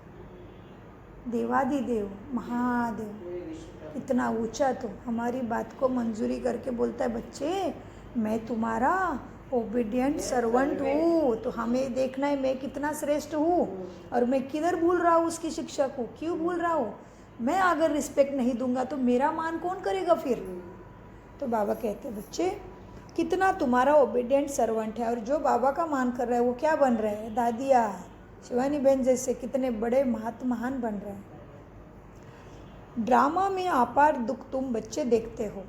देवादिदेव महादेव इतना ऊंचा तो हमारी बात को मंजूरी करके बोलता है, बच्चे मैं तुम्हारा ओबीडियंट सर्वेंट हूँ, तो हमें देखना है मैं कितना श्रेष्ठ हूँ और मैं किधर भूल रहा हूँ उसकी शिक्षा को। क्यों भूल रहा हूँ? मैं अगर रिस्पेक्ट नहीं दूंगा तो मेरा मान कौन करेगा फिर? तो बाबा कहते बच्चे कितना तुम्हारा ओबीडियंट सर्वेंट है, और जो बाबा का मान कर रहा है वो क्या बन रहे हैं? दादिया शिवानी बहन जैसे कितने बड़े महान बन रहे हैं। ड्रामा में अपार दुख तुम बच्चे देखते हो,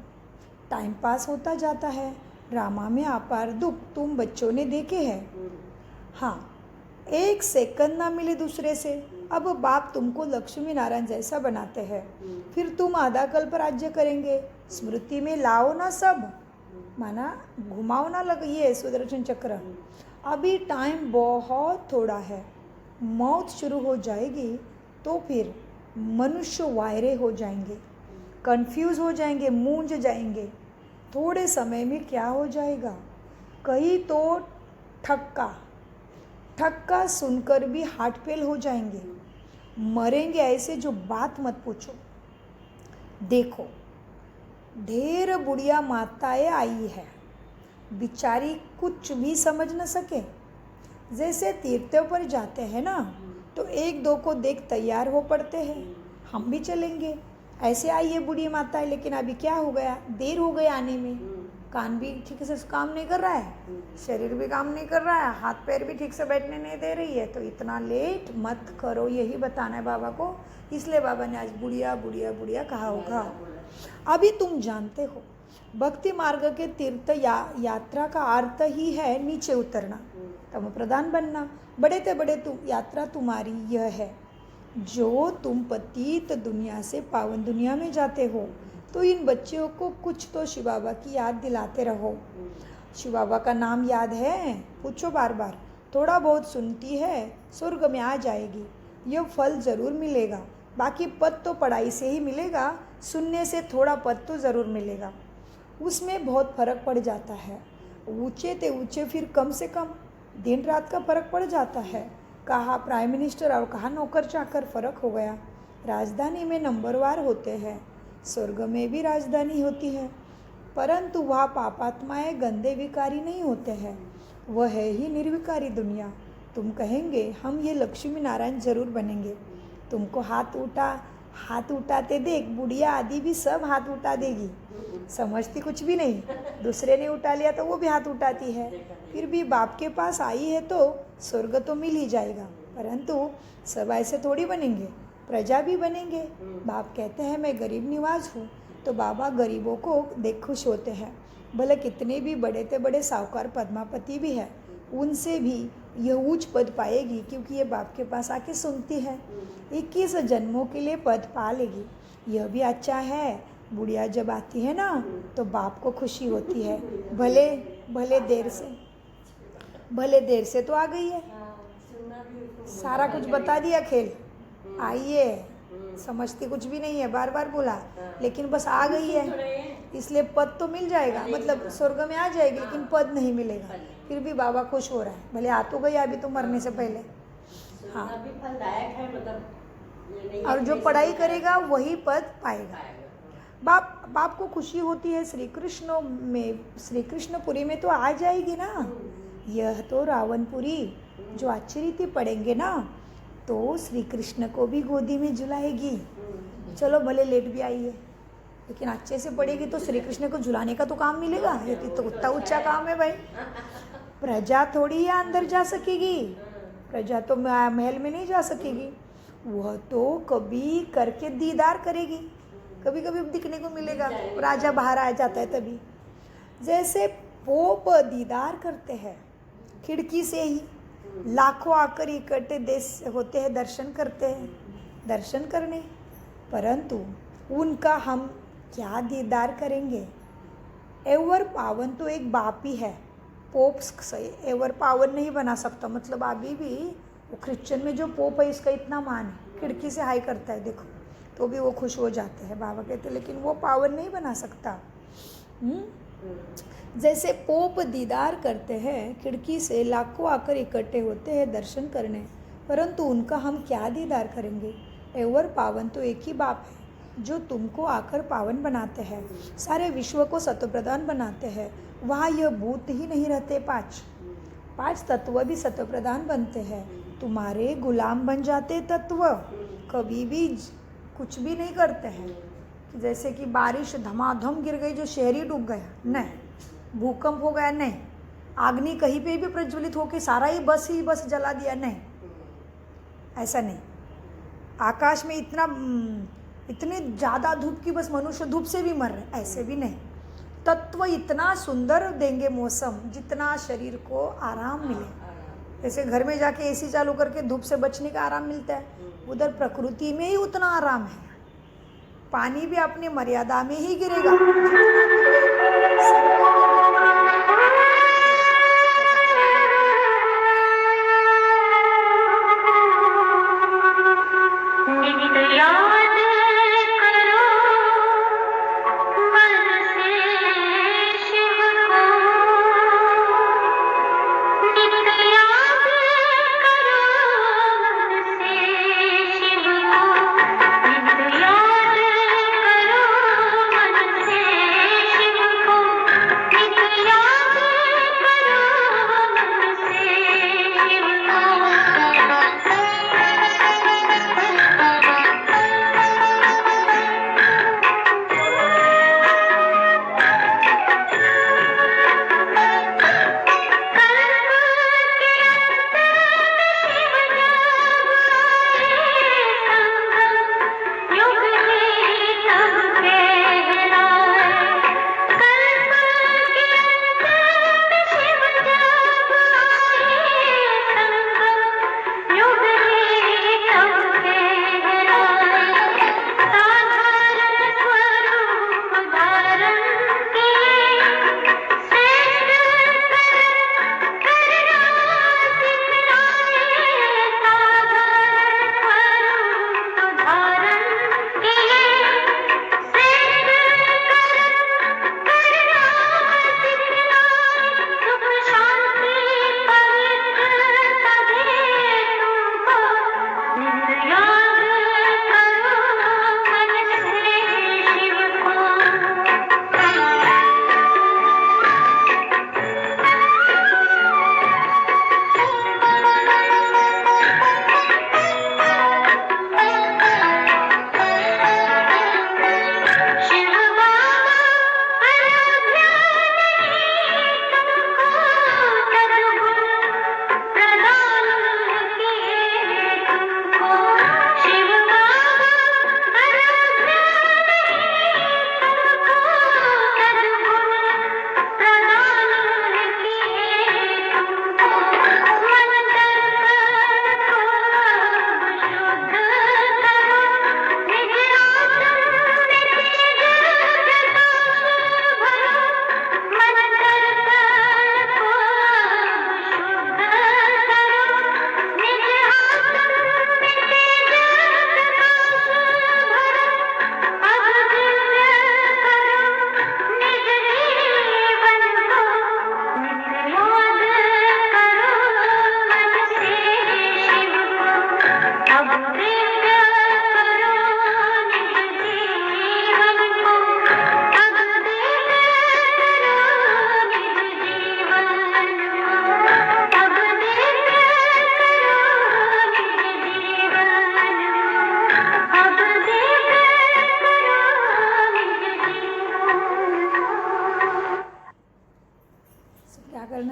टाइम पास होता जाता है। ड्रामा में अपार दुख तुम बच्चों ने देखे हैं। हाँ, एक सेकंड ना मिले दूसरे से, अब बाप तुमको लक्ष्मी नारायण जैसा बनाते हैं, फिर तुम आधा कल्प राज्य करेंगे। स्मृति में लाओ ना सब, माना घुमाओ ना लग ये सुदर्शन चक्र। अभी टाइम बहुत थोड़ा है, मौत शुरू हो जाएगी तो फिर मनुष्य वायरे हो जाएंगे, कंफ्यूज हो जाएंगे, मूंझ जाएंगे। थोड़े समय में क्या हो जाएगा, कहीं तो ठक्का सुनकर भी हार्ट फेल हो जाएंगे, मरेंगे ऐसे जो बात मत पूछो। देखो ढेर बुढ़िया माताएं आई है, बिचारी कुछ भी समझ न सके। जैसे तीर्थों पर जाते हैं ना, तो एक दो को देख तैयार हो पड़ते हैं, हम भी चलेंगे। ऐसे आई है बूढ़ी माता है, लेकिन अभी क्या हो गया, देर हो गई आने में। कान भी ठीक से काम नहीं कर रहा है, शरीर भी काम नहीं कर रहा है, हाथ पैर भी ठीक से बैठने नहीं दे रही है, तो इतना लेट मत करो, यही बताना है बाबा को। इसलिए बाबा ने आज बुढ़िया बुढ़िया बुढ़िया कहा होगा। अभी तुम जानते हो भक्ति मार्ग के तीर्थ यात्रा का अर्थ ही है नीचे उतरना, तम प्रधान बनना। बड़े ते बड़े यात्रा तुम्हारी यह है, जो तुम पतित दुनिया से पावन दुनिया में जाते हो, तो इन बच्चों को कुछ तो शिव बाबा की याद दिलाते रहो। शिव बाबा का नाम याद है, पूछो बार बार। थोड़ा बहुत सुनती है, स्वर्ग में आ जाएगी, यह फल ज़रूर मिलेगा। बाकी पद तो पढ़ाई से ही मिलेगा, सुनने से थोड़ा पद तो ज़रूर मिलेगा, उसमें बहुत फर्क पड़ जाता है। ऊंचे ते ऊंचे फिर कम से कम दिन रात का फर्क पड़ जाता है। कहा प्राइम मिनिस्टर और कहा नौकर चाकर, फर्क हो गया। राजधानी में नंबरवार होते हैं, स्वर्ग में भी राजधानी होती है, परंतु वहाँ पापात्माएं गंदे विकारी नहीं होते हैं, वह है ही निर्विकारी दुनिया। तुम कहेंगे हम ये लक्ष्मी नारायण जरूर बनेंगे। तुमको हाथ उठाते देख बुढ़िया आदि भी सब हाथ उठा देगी, समझती कुछ भी नहीं। दूसरे ने उठा लिया तो वो भी हाथ उठाती है। फिर भी बाप के पास आई है तो स्वर्ग तो मिल ही जाएगा, परंतु सब ऐसे थोड़ी बनेंगे, प्रजा भी बनेंगे। बाप कहते हैं मैं गरीब निवाज हूँ, तो बाबा गरीबों को देख खुश होते हैं। भले कितने भी बड़े ते बड़े साहूकार पद्मापति भी है, उनसे भी यह उच्च पद पाएगी, क्योंकि ये बाप के पास आके सुनती है। 21 जन्मों के लिए पद पा लेगी। यह भी अच्छा है, बुढ़िया जब आती है ना तो बाप को खुशी होती है। भले देर से तो आ गई है, सारा कुछ बता दिया खेल, आइए, समझती कुछ भी नहीं है, बार बार बोला, लेकिन बस आ गई है, इसलिए पद तो मिल जाएगा, मतलब स्वर्ग में आ जाएगी, लेकिन पद नहीं मिलेगा। फिर भी बाबा खुश हो रहा है, भले आ तो गई अभी तो मरने से पहले। हाँ, और जो पढ़ाई करेगा वही पद पाएगा। बाप को खुशी होती है, श्री कृष्णपुरी में तो आ जाएगी ना। यह तो रावणपुरी जो अच्छी रीति पढ़ेंगे ना, तो श्री कृष्ण को भी गोदी में झुलाएगी। चलो भले लेट भी आई है, लेकिन अच्छे से पढ़ेगी तो श्री कृष्ण को झुलाने का तो काम मिलेगा। ये तो उतना ऊंचा काम है भाई। प्रजा थोड़ी ही अंदर जा सकेगी, प्रजा तो महल में नहीं जा सकेगी, वह तो कभी करके दीदार करेगी, कभी कभी दिखने को मिलेगा, राजा बाहर आ जाता है तभी। जैसे पोप दीदार करते हैं खिड़की से ही, लाखों आकर इकट्ठे देश होते हैं, दर्शन करते हैं, दर्शन करने, परंतु उनका हम क्या दीदार करेंगे। एवर पावन तो एक बाप ही है, पोप सही एवर पावन नहीं बना सकता। मतलब अभी भी वो क्रिश्चियन में जो पोप है इसका इतना मान है, खिड़की से हाई करता है देखो, तो भी वो खुश हो जाते हैं, बाबा कहते हैं, लेकिन वो पावन नहीं बना सकता। जैसे पोप दीदार करते हैं खिड़की से, लाखों आकर इकट्ठे होते हैं दर्शन करने, परंतु उनका हम क्या दीदार करेंगे। एवर पावन तो एक ही बाप है जो तुमको आकर पावन बनाते हैं, सारे विश्व को सत्वप्रधान बनाते हैं। वहाँ यह भूत ही नहीं रहते, पांच तत्व भी सत्वप्रधान बनते हैं, तुम्हारे गुलाम बन जाते तत्व, कभी भी कुछ भी नहीं करते हैं। जैसे कि बारिश धमाधम गिर गई, जो शहर ही डूब गया, नहीं, भूकंप हो गया, नहीं, आग्नि कहीं पे भी प्रज्वलित होकर सारा ही बस जला दिया, नहीं, ऐसा नहीं। आकाश में इतना इतनी ज़्यादा धूप की बस मनुष्य धूप से भी मर रहे, ऐसे भी नहीं। तत्व इतना सुंदर देंगे मौसम जितना शरीर को आराम मिले। जैसे घर में जाके एसी चालू करके धूप से बचने का आराम मिलता है, उधर प्रकृति में ही उतना आराम है। पानी भी अपनी मर्यादा में ही गिरेगा।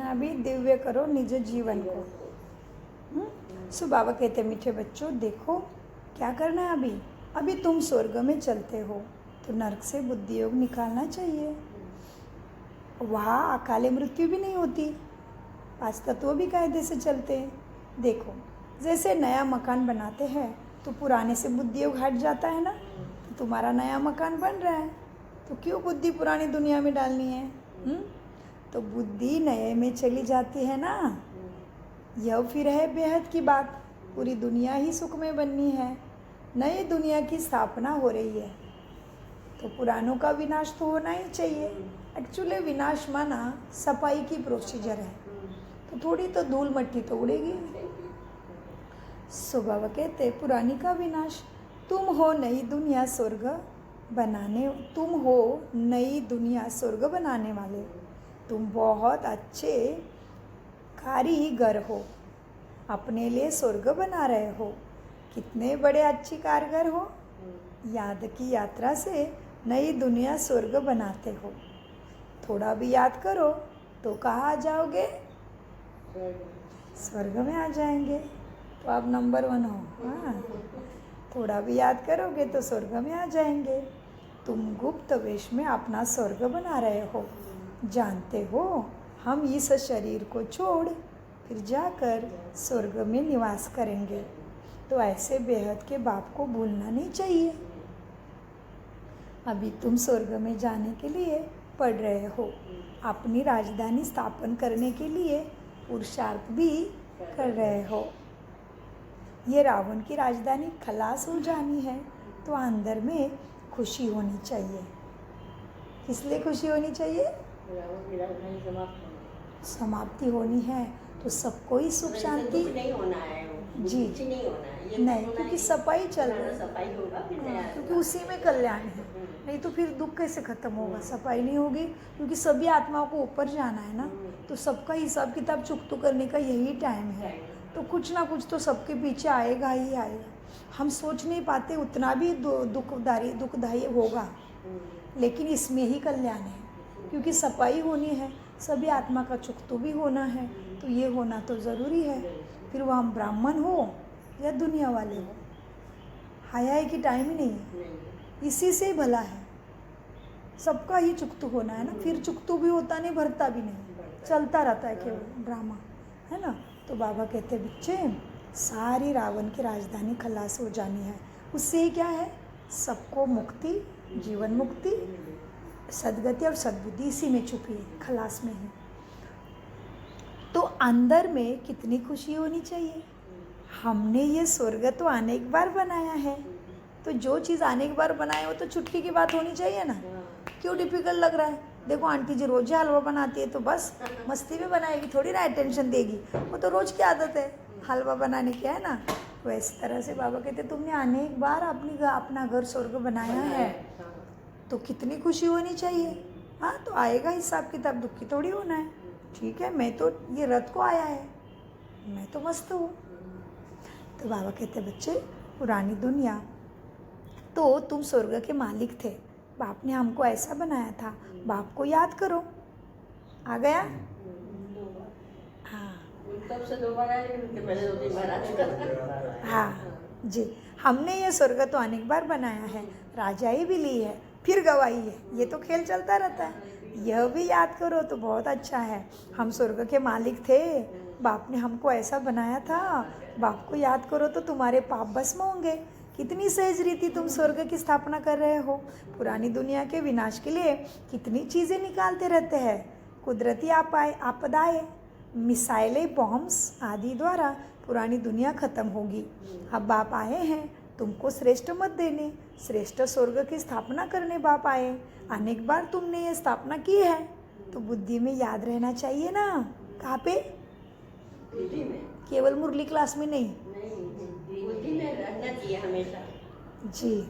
अभी दिव्य करो निज जीवन को। सो बाबा कहते मीठे बच्चों, देखो क्या करना है अभी। अभी तुम स्वर्ग में चलते हो तो नरक से बुद्धि योग निकालना चाहिए। वहाँ अकाले मृत्यु भी नहीं होती, 5 तत्व भी कायदे से चलते हैं। देखो जैसे नया मकान बनाते हैं तो पुराने से बुद्धि योग हट जाता है ना, तो तुम्हारा नया मकान बन रहा है तो क्यों बुद्धि पुरानी दुनिया में डालनी है। तो बुद्धि नए में चली जाती है ना, यह फिर है बेहद की बात। पूरी दुनिया ही सुख में बननी है, नई दुनिया की स्थापना हो रही है तो पुरानों का विनाश तो होना ही चाहिए। एक्चुअली विनाश माना सफाई की प्रोसीजर है, तो थोड़ी तो धूल मट्टी तो उड़ेगी। सो बाबा कहते पुरानी का विनाश। तुम हो नई दुनिया स्वर्ग बनाने वाले। तुम बहुत अच्छे कारीगर हो, अपने लिए स्वर्ग बना रहे हो। कितने बड़े अच्छी कारीगर हो, याद की यात्रा से नई दुनिया स्वर्ग बनाते हो। थोड़ा भी याद करो तो कहाँ आ जाओगे, स्वर्ग में आ जाएंगे। तो आप नंबर 1 हो। हाँ, थोड़ा भी याद करोगे तो स्वर्ग में आ जाएंगे। तुम गुप्त वेश में अपना स्वर्ग बना रहे हो। जानते हो, हम इस शरीर को छोड़ फिर जाकर स्वर्ग में निवास करेंगे। तो ऐसे बेहद के बाप को भूलना नहीं चाहिए। अभी तुम स्वर्ग में जाने के लिए पढ़ रहे हो। अपनी राजधानी स्थापन करने के लिए पुरुषार्थ भी कर रहे हो। ये रावण की राजधानी खलास हो जानी है तो अंदर में खुशी होनी चाहिए। किस लिए खुशी होनी चाहिए? रावण की राजधानी समाप्त होनी। समाप्ति होनी है तो सबको ही सुख शांति नहीं होना है वो, जी कुछ नहीं होना है, ये नहीं, होना क्योंकि है। सफाई चल रही है। सफाई होगा फिर नया क्योंकि उसी में कल्याण है। नहीं तो फिर दुख कैसे खत्म होगा? सफाई नहीं होगी, क्योंकि सभी आत्माओं को ऊपर जाना है ना। तो सबका हिसाब किताब चुकतो करने का यही टाइम है। तो कुछ ना कुछ तो सबके पीछे आएगा ही आएगा। हम सोच नहीं पाते उतना भी दुखदायी होगा, लेकिन इसमें ही कल्याण है, क्योंकि सफाई होनी है, सभी आत्मा का चुकतो भी होना है। तो ये होना तो ज़रूरी है। फिर वो हम ब्राह्मण हो या दुनिया वाले हो, हाय की टाइम ही नहीं है। इसी से ही भला है, सबका ही चुकतू होना है ना। फिर चुकतू भी होता नहीं, भरता भी नहीं, चलता रहता है केवल ड्रामा, है ना। तो बाबा कहते बच्चे, सारी रावण की राजधानी खलास हो जानी है। उससे क्या है? सबको मुक्ति, जीवन मुक्ति, सद्गति और सद्बुद्धि इसी में छुपी है, खलास में ही। तो अंदर में कितनी खुशी होनी चाहिए। हमने ये स्वर्ग तो अनेक बार बनाया है, तो जो चीज़ अनेक बार बनाए वो तो चुटकी की बात होनी चाहिए ना। क्यों डिफिकल्ट लग रहा है? देखो आंटी जी रोज हलवा बनाती है, तो बस मस्ती में बनाएगी, थोड़ी ना अटेंशन देगी। वो तो रोज की आदत है हलवा बनाने की, है ना। वैसी तरह से बाबा कहते तुमने अनेक बार अपना घर स्वर्ग बनाया है, तो कितनी खुशी होनी चाहिए। हाँ, तो आएगा हिसाब किताब, दुखी थोड़ी होना है। ठीक है, मैं तो ये रथ को आया है, मैं तो मस्त हूँ। तो बाबा कहते बच्चे, पुरानी दुनिया तो तुम स्वर्ग के मालिक थे, बाप ने हमको ऐसा बनाया था, बाप को याद करो। आ गया? हाँ तब से दोबारा पहले 2-3 बार आ चुका था। हाँ जी, हमने ये स्वर्ग तो अनेक बार बनाया है, राजाई भी ली है, फिर गवाई है। ये तो खेल चलता रहता है। यह भी याद करो तो बहुत अच्छा है। हम स्वर्ग के मालिक थे, बाप ने हमको ऐसा बनाया था। बाप को याद करो तो तुम्हारे पाप भस्म होंगे। कितनी सहज रीति तुम स्वर्ग की स्थापना कर रहे हो। पुरानी दुनिया के विनाश के लिए कितनी चीज़ें निकालते रहते हैं। कुदरती आपदाएं, मिसाइलें, बॉम्ब्स आदि द्वारा पुरानी दुनिया खत्म होगी। अब बाप आए हैं तुमको श्रेष्ठ मत देने, श्रेष्ठ स्वर्ग की स्थापना करने बाप आए। अनेक बार तुमने ये स्थापना की है, तो बुद्धि में याद रहना चाहिए ना। कहाँ पे? बुद्धि में, केवल मुरली क्लास में नहीं, बुद्धि में रहना चाहिए हमेशा। जी,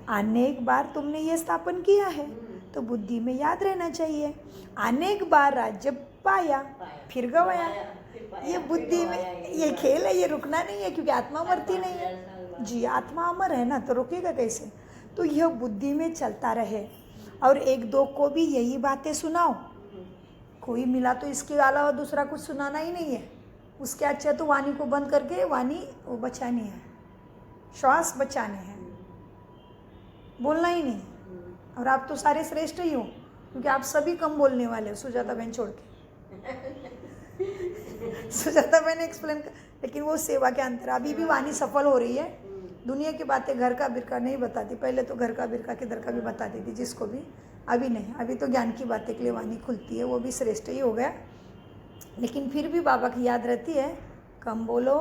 अनेक बार तुमने ये स्थापन किया है, तो बुद्धि में याद रहना चाहिए। अनेक बार राज्य पाया, फिर गवाया। ये बुद्धि में, ये खेल है, ये रुकना नहीं है, क्योंकि आत्मा मरती नहीं है। जी, आत्मा अमर है ना, तो रुकेगा कैसे? तो यह बुद्धि में चलता रहे। और एक दो को भी यही बातें सुनाओ। कोई मिला तो इसके अलावा दूसरा कुछ सुनाना ही नहीं है। उसके अच्छा तो वाणी को बंद करके वाणी वो बचानी है, श्वास बचाने हैं, बोलना ही नहीं। और आप तो सारे श्रेष्ठ ही हो, क्योंकि आप सभी कम बोलने वाले हो, सुजाता बहन छोड़ के। सुजाता बहन एक्सप्लेन कर, लेकिन वो सेवा के अंतर। अभी भी वाणी सफल हो रही है। दुनिया की बातें घर का बिरका नहीं बताती, पहले तो घर का बिरका किधर का भी बताती थी जिसको भी। अभी नहीं, अभी तो ज्ञान की बातें के लिए वाणी खुलती है, वो भी श्रेष्ठ ही हो गया। लेकिन फिर भी बाबा की याद रहती है, कम बोलो,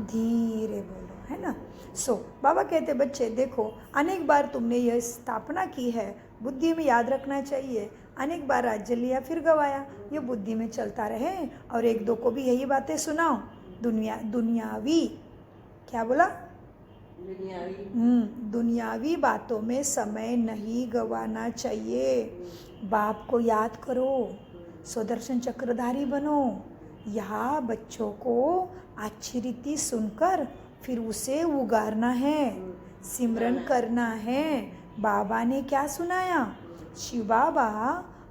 धीरे बोलो, है ना। सो बाबा कहते बच्चे देखो, अनेक बार तुमने यह स्थापना की है, बुद्धि में याद रखना चाहिए। अनेक बार राज्य लिया फिर गवाया, ये बुद्धि में चलता रहे। और एक दो को भी यही बातें सुनाओ। दुनियावी क्या बोला? दुनियावी बातों में समय नहीं गवाना चाहिए। बाप को याद करो, सुदर्शन चक्रधारी बनो। यहाँ बच्चों को अच्छी रीति सुनकर फिर उसे उगारना है, सिमरन करना है। बाबा ने क्या सुनाया? शिव बाबा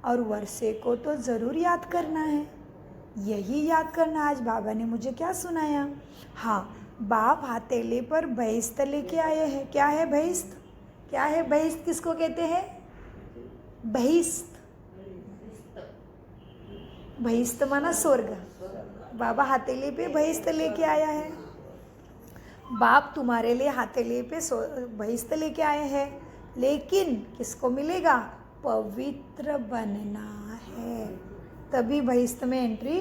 और वर्षे को तो ज़रूर याद करना है। यही याद करना। आज बाबा ने मुझे क्या सुनाया? हाँ, बाप हथेली पर बहिस्त लेके आए हैं। क्या है बहिस्त? क्या है बहिस्त? किसको कहते हैं? बहिस्त। बहिस्त माना स्वर्ग। बाबा हथेली पे बहिस्त लेके आया है। बाप तुम्हारे लिए हथेली पे बहिस्त लेके आए हैं, लेकिन किसको मिलेगा? पवित्र बनना है, तभी बहिस्त में एंट्री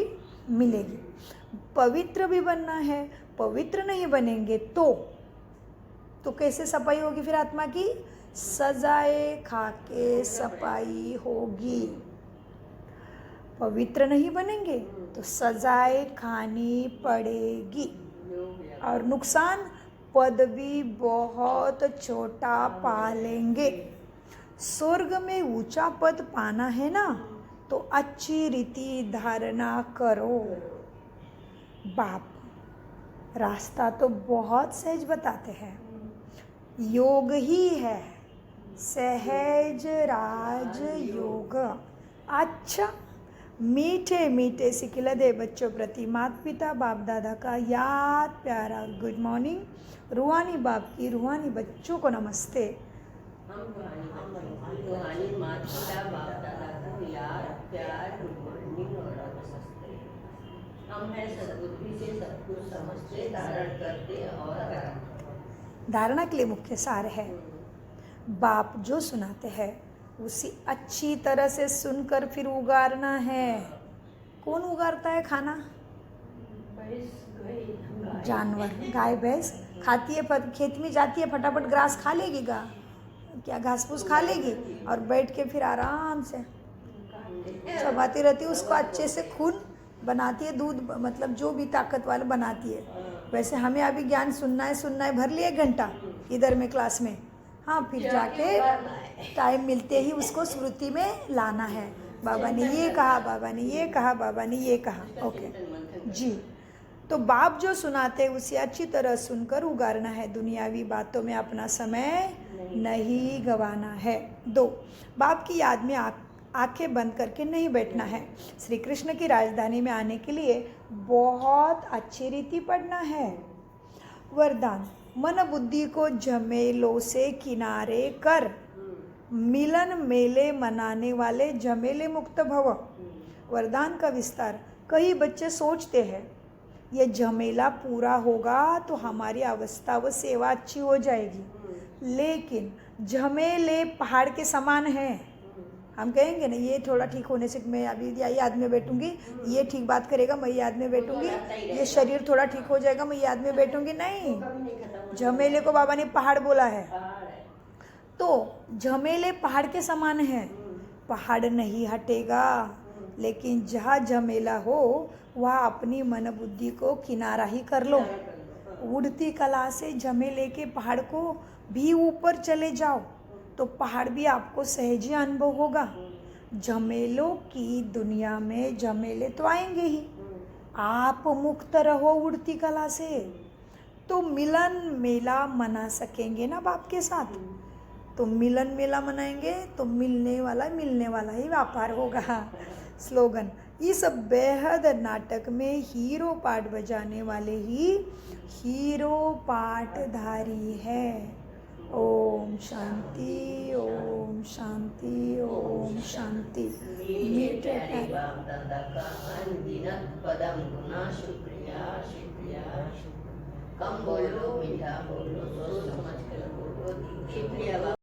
मिलेगी। पवित्र भी बनना है। पवित्र नहीं बनेंगे तो कैसे सफाई होगी फिर आत्मा की? सजाए खा के सफाई होगी। पवित्र नहीं बनेंगे तो सजाए खानी पड़ेगी, और नुकसान पदवी बहुत छोटा पा लेंगे। स्वर्ग में ऊंचा पद पाना है ना, तो अच्छी रीति धारणा करो। बाप रास्ता तो बहुत सहज बताते हैं, योग ही है सहज राज योग। अच्छा, मीठे मीठे सिखिला दे बच्चों प्रति माता पिता बाप दादा का याद प्यारा गुड मॉर्निंग। रूहानी बाप की रूहानी बच्चों को नमस्ते। हम रूहानी माता पिता बाप दादा का याद प्यार गुड मॉर्निंग और नमस्ते। हम हैं सद्बुद्धि से सब कुछ समझते, धारण करते और करते। धारणा के लिए मुख्य सार है, बाप जो सुनाते हैं उसी अच्छी तरह से सुनकर फिर उगारना है। कौन उगारता है खाना? जानवर, गाय भैंस खाती है, खेत में जाती है, फटाफट घास खा लेगी, क्या घास फूस खा लेगी, और बैठ के फिर आराम से चबाती रहती है, उसको अच्छे से खून बनाती है, दूध मतलब जो भी ताकत वाला बनाती है। वैसे हमें अभी ज्ञान सुनना है, भर लिया 1 घंटा इधर में क्लास में। हाँ, फिर जाके टाइम मिलते ही उसको स्मृति में लाना है। बाबा ने ये कहा, बाबा ने ये कहा, बाबा ने ये कहा। ओके जी। तो बाप जो सुनाते उसे अच्छी तरह सुनकर उगारना है। दुनियावी बातों में अपना समय नहीं गंवाना है। 2, बाप की याद में आंखें बंद करके नहीं बैठना है। श्री कृष्ण की राजधानी में आने के लिए बहुत अच्छी रीति पढ़ना है। वरदान, मन बुद्धि को झमेलों से किनारे कर, मिलन मेले मनाने वाले झमेले मुक्त भव। वरदान का विस्तार, कई बच्चे सोचते हैं ये झमेला पूरा होगा तो हमारी अवस्था व सेवा अच्छी हो जाएगी, लेकिन झमेले पहाड़ के समान हैं। हम कहेंगे ना ये थोड़ा ठीक होने से मैं अभी याद में बैठूंगी, ये ठीक बात करेगा मैं याद में बैठूंगी, ये शरीर थोड़ा ठीक हो जाएगा मैं याद में बैठूंगी, नहीं। झमेले को बाबा ने पहाड़ बोला है, तो झमेले पहाड़ के समान है। पहाड़ नहीं हटेगा, लेकिन जहाँ झमेला हो वह अपनी मन बुद्धि को किनारा ही कर लो। उड़ती कला से झमेले के पहाड़ को भी ऊपर चले जाओ तो पहाड़ भी आपको सहज ही अनुभव होगा। झमेलों की दुनिया में झमेले तो आएंगे ही, आप मुक्त रहो उड़ती कला से तो मिलन मेला मना सकेंगे ना बाप के साथ। तो मिलन मेला मनाएंगे तो मिलने वाला ही व्यापार होगा। स्लोगन, इस बेहद नाटक में हीरो पाठ बजाने वाले ही हीरो पाठधारी है। ओम शांति, ओम शांति, ओम शांति। मीठे प्यारे बाप दादा का अनगिनत पदम गुना शुक्रिया शुक्रिया। कम बोलो, मीठा बोलो, सोच समझ कर बोलो। शुक्रिया।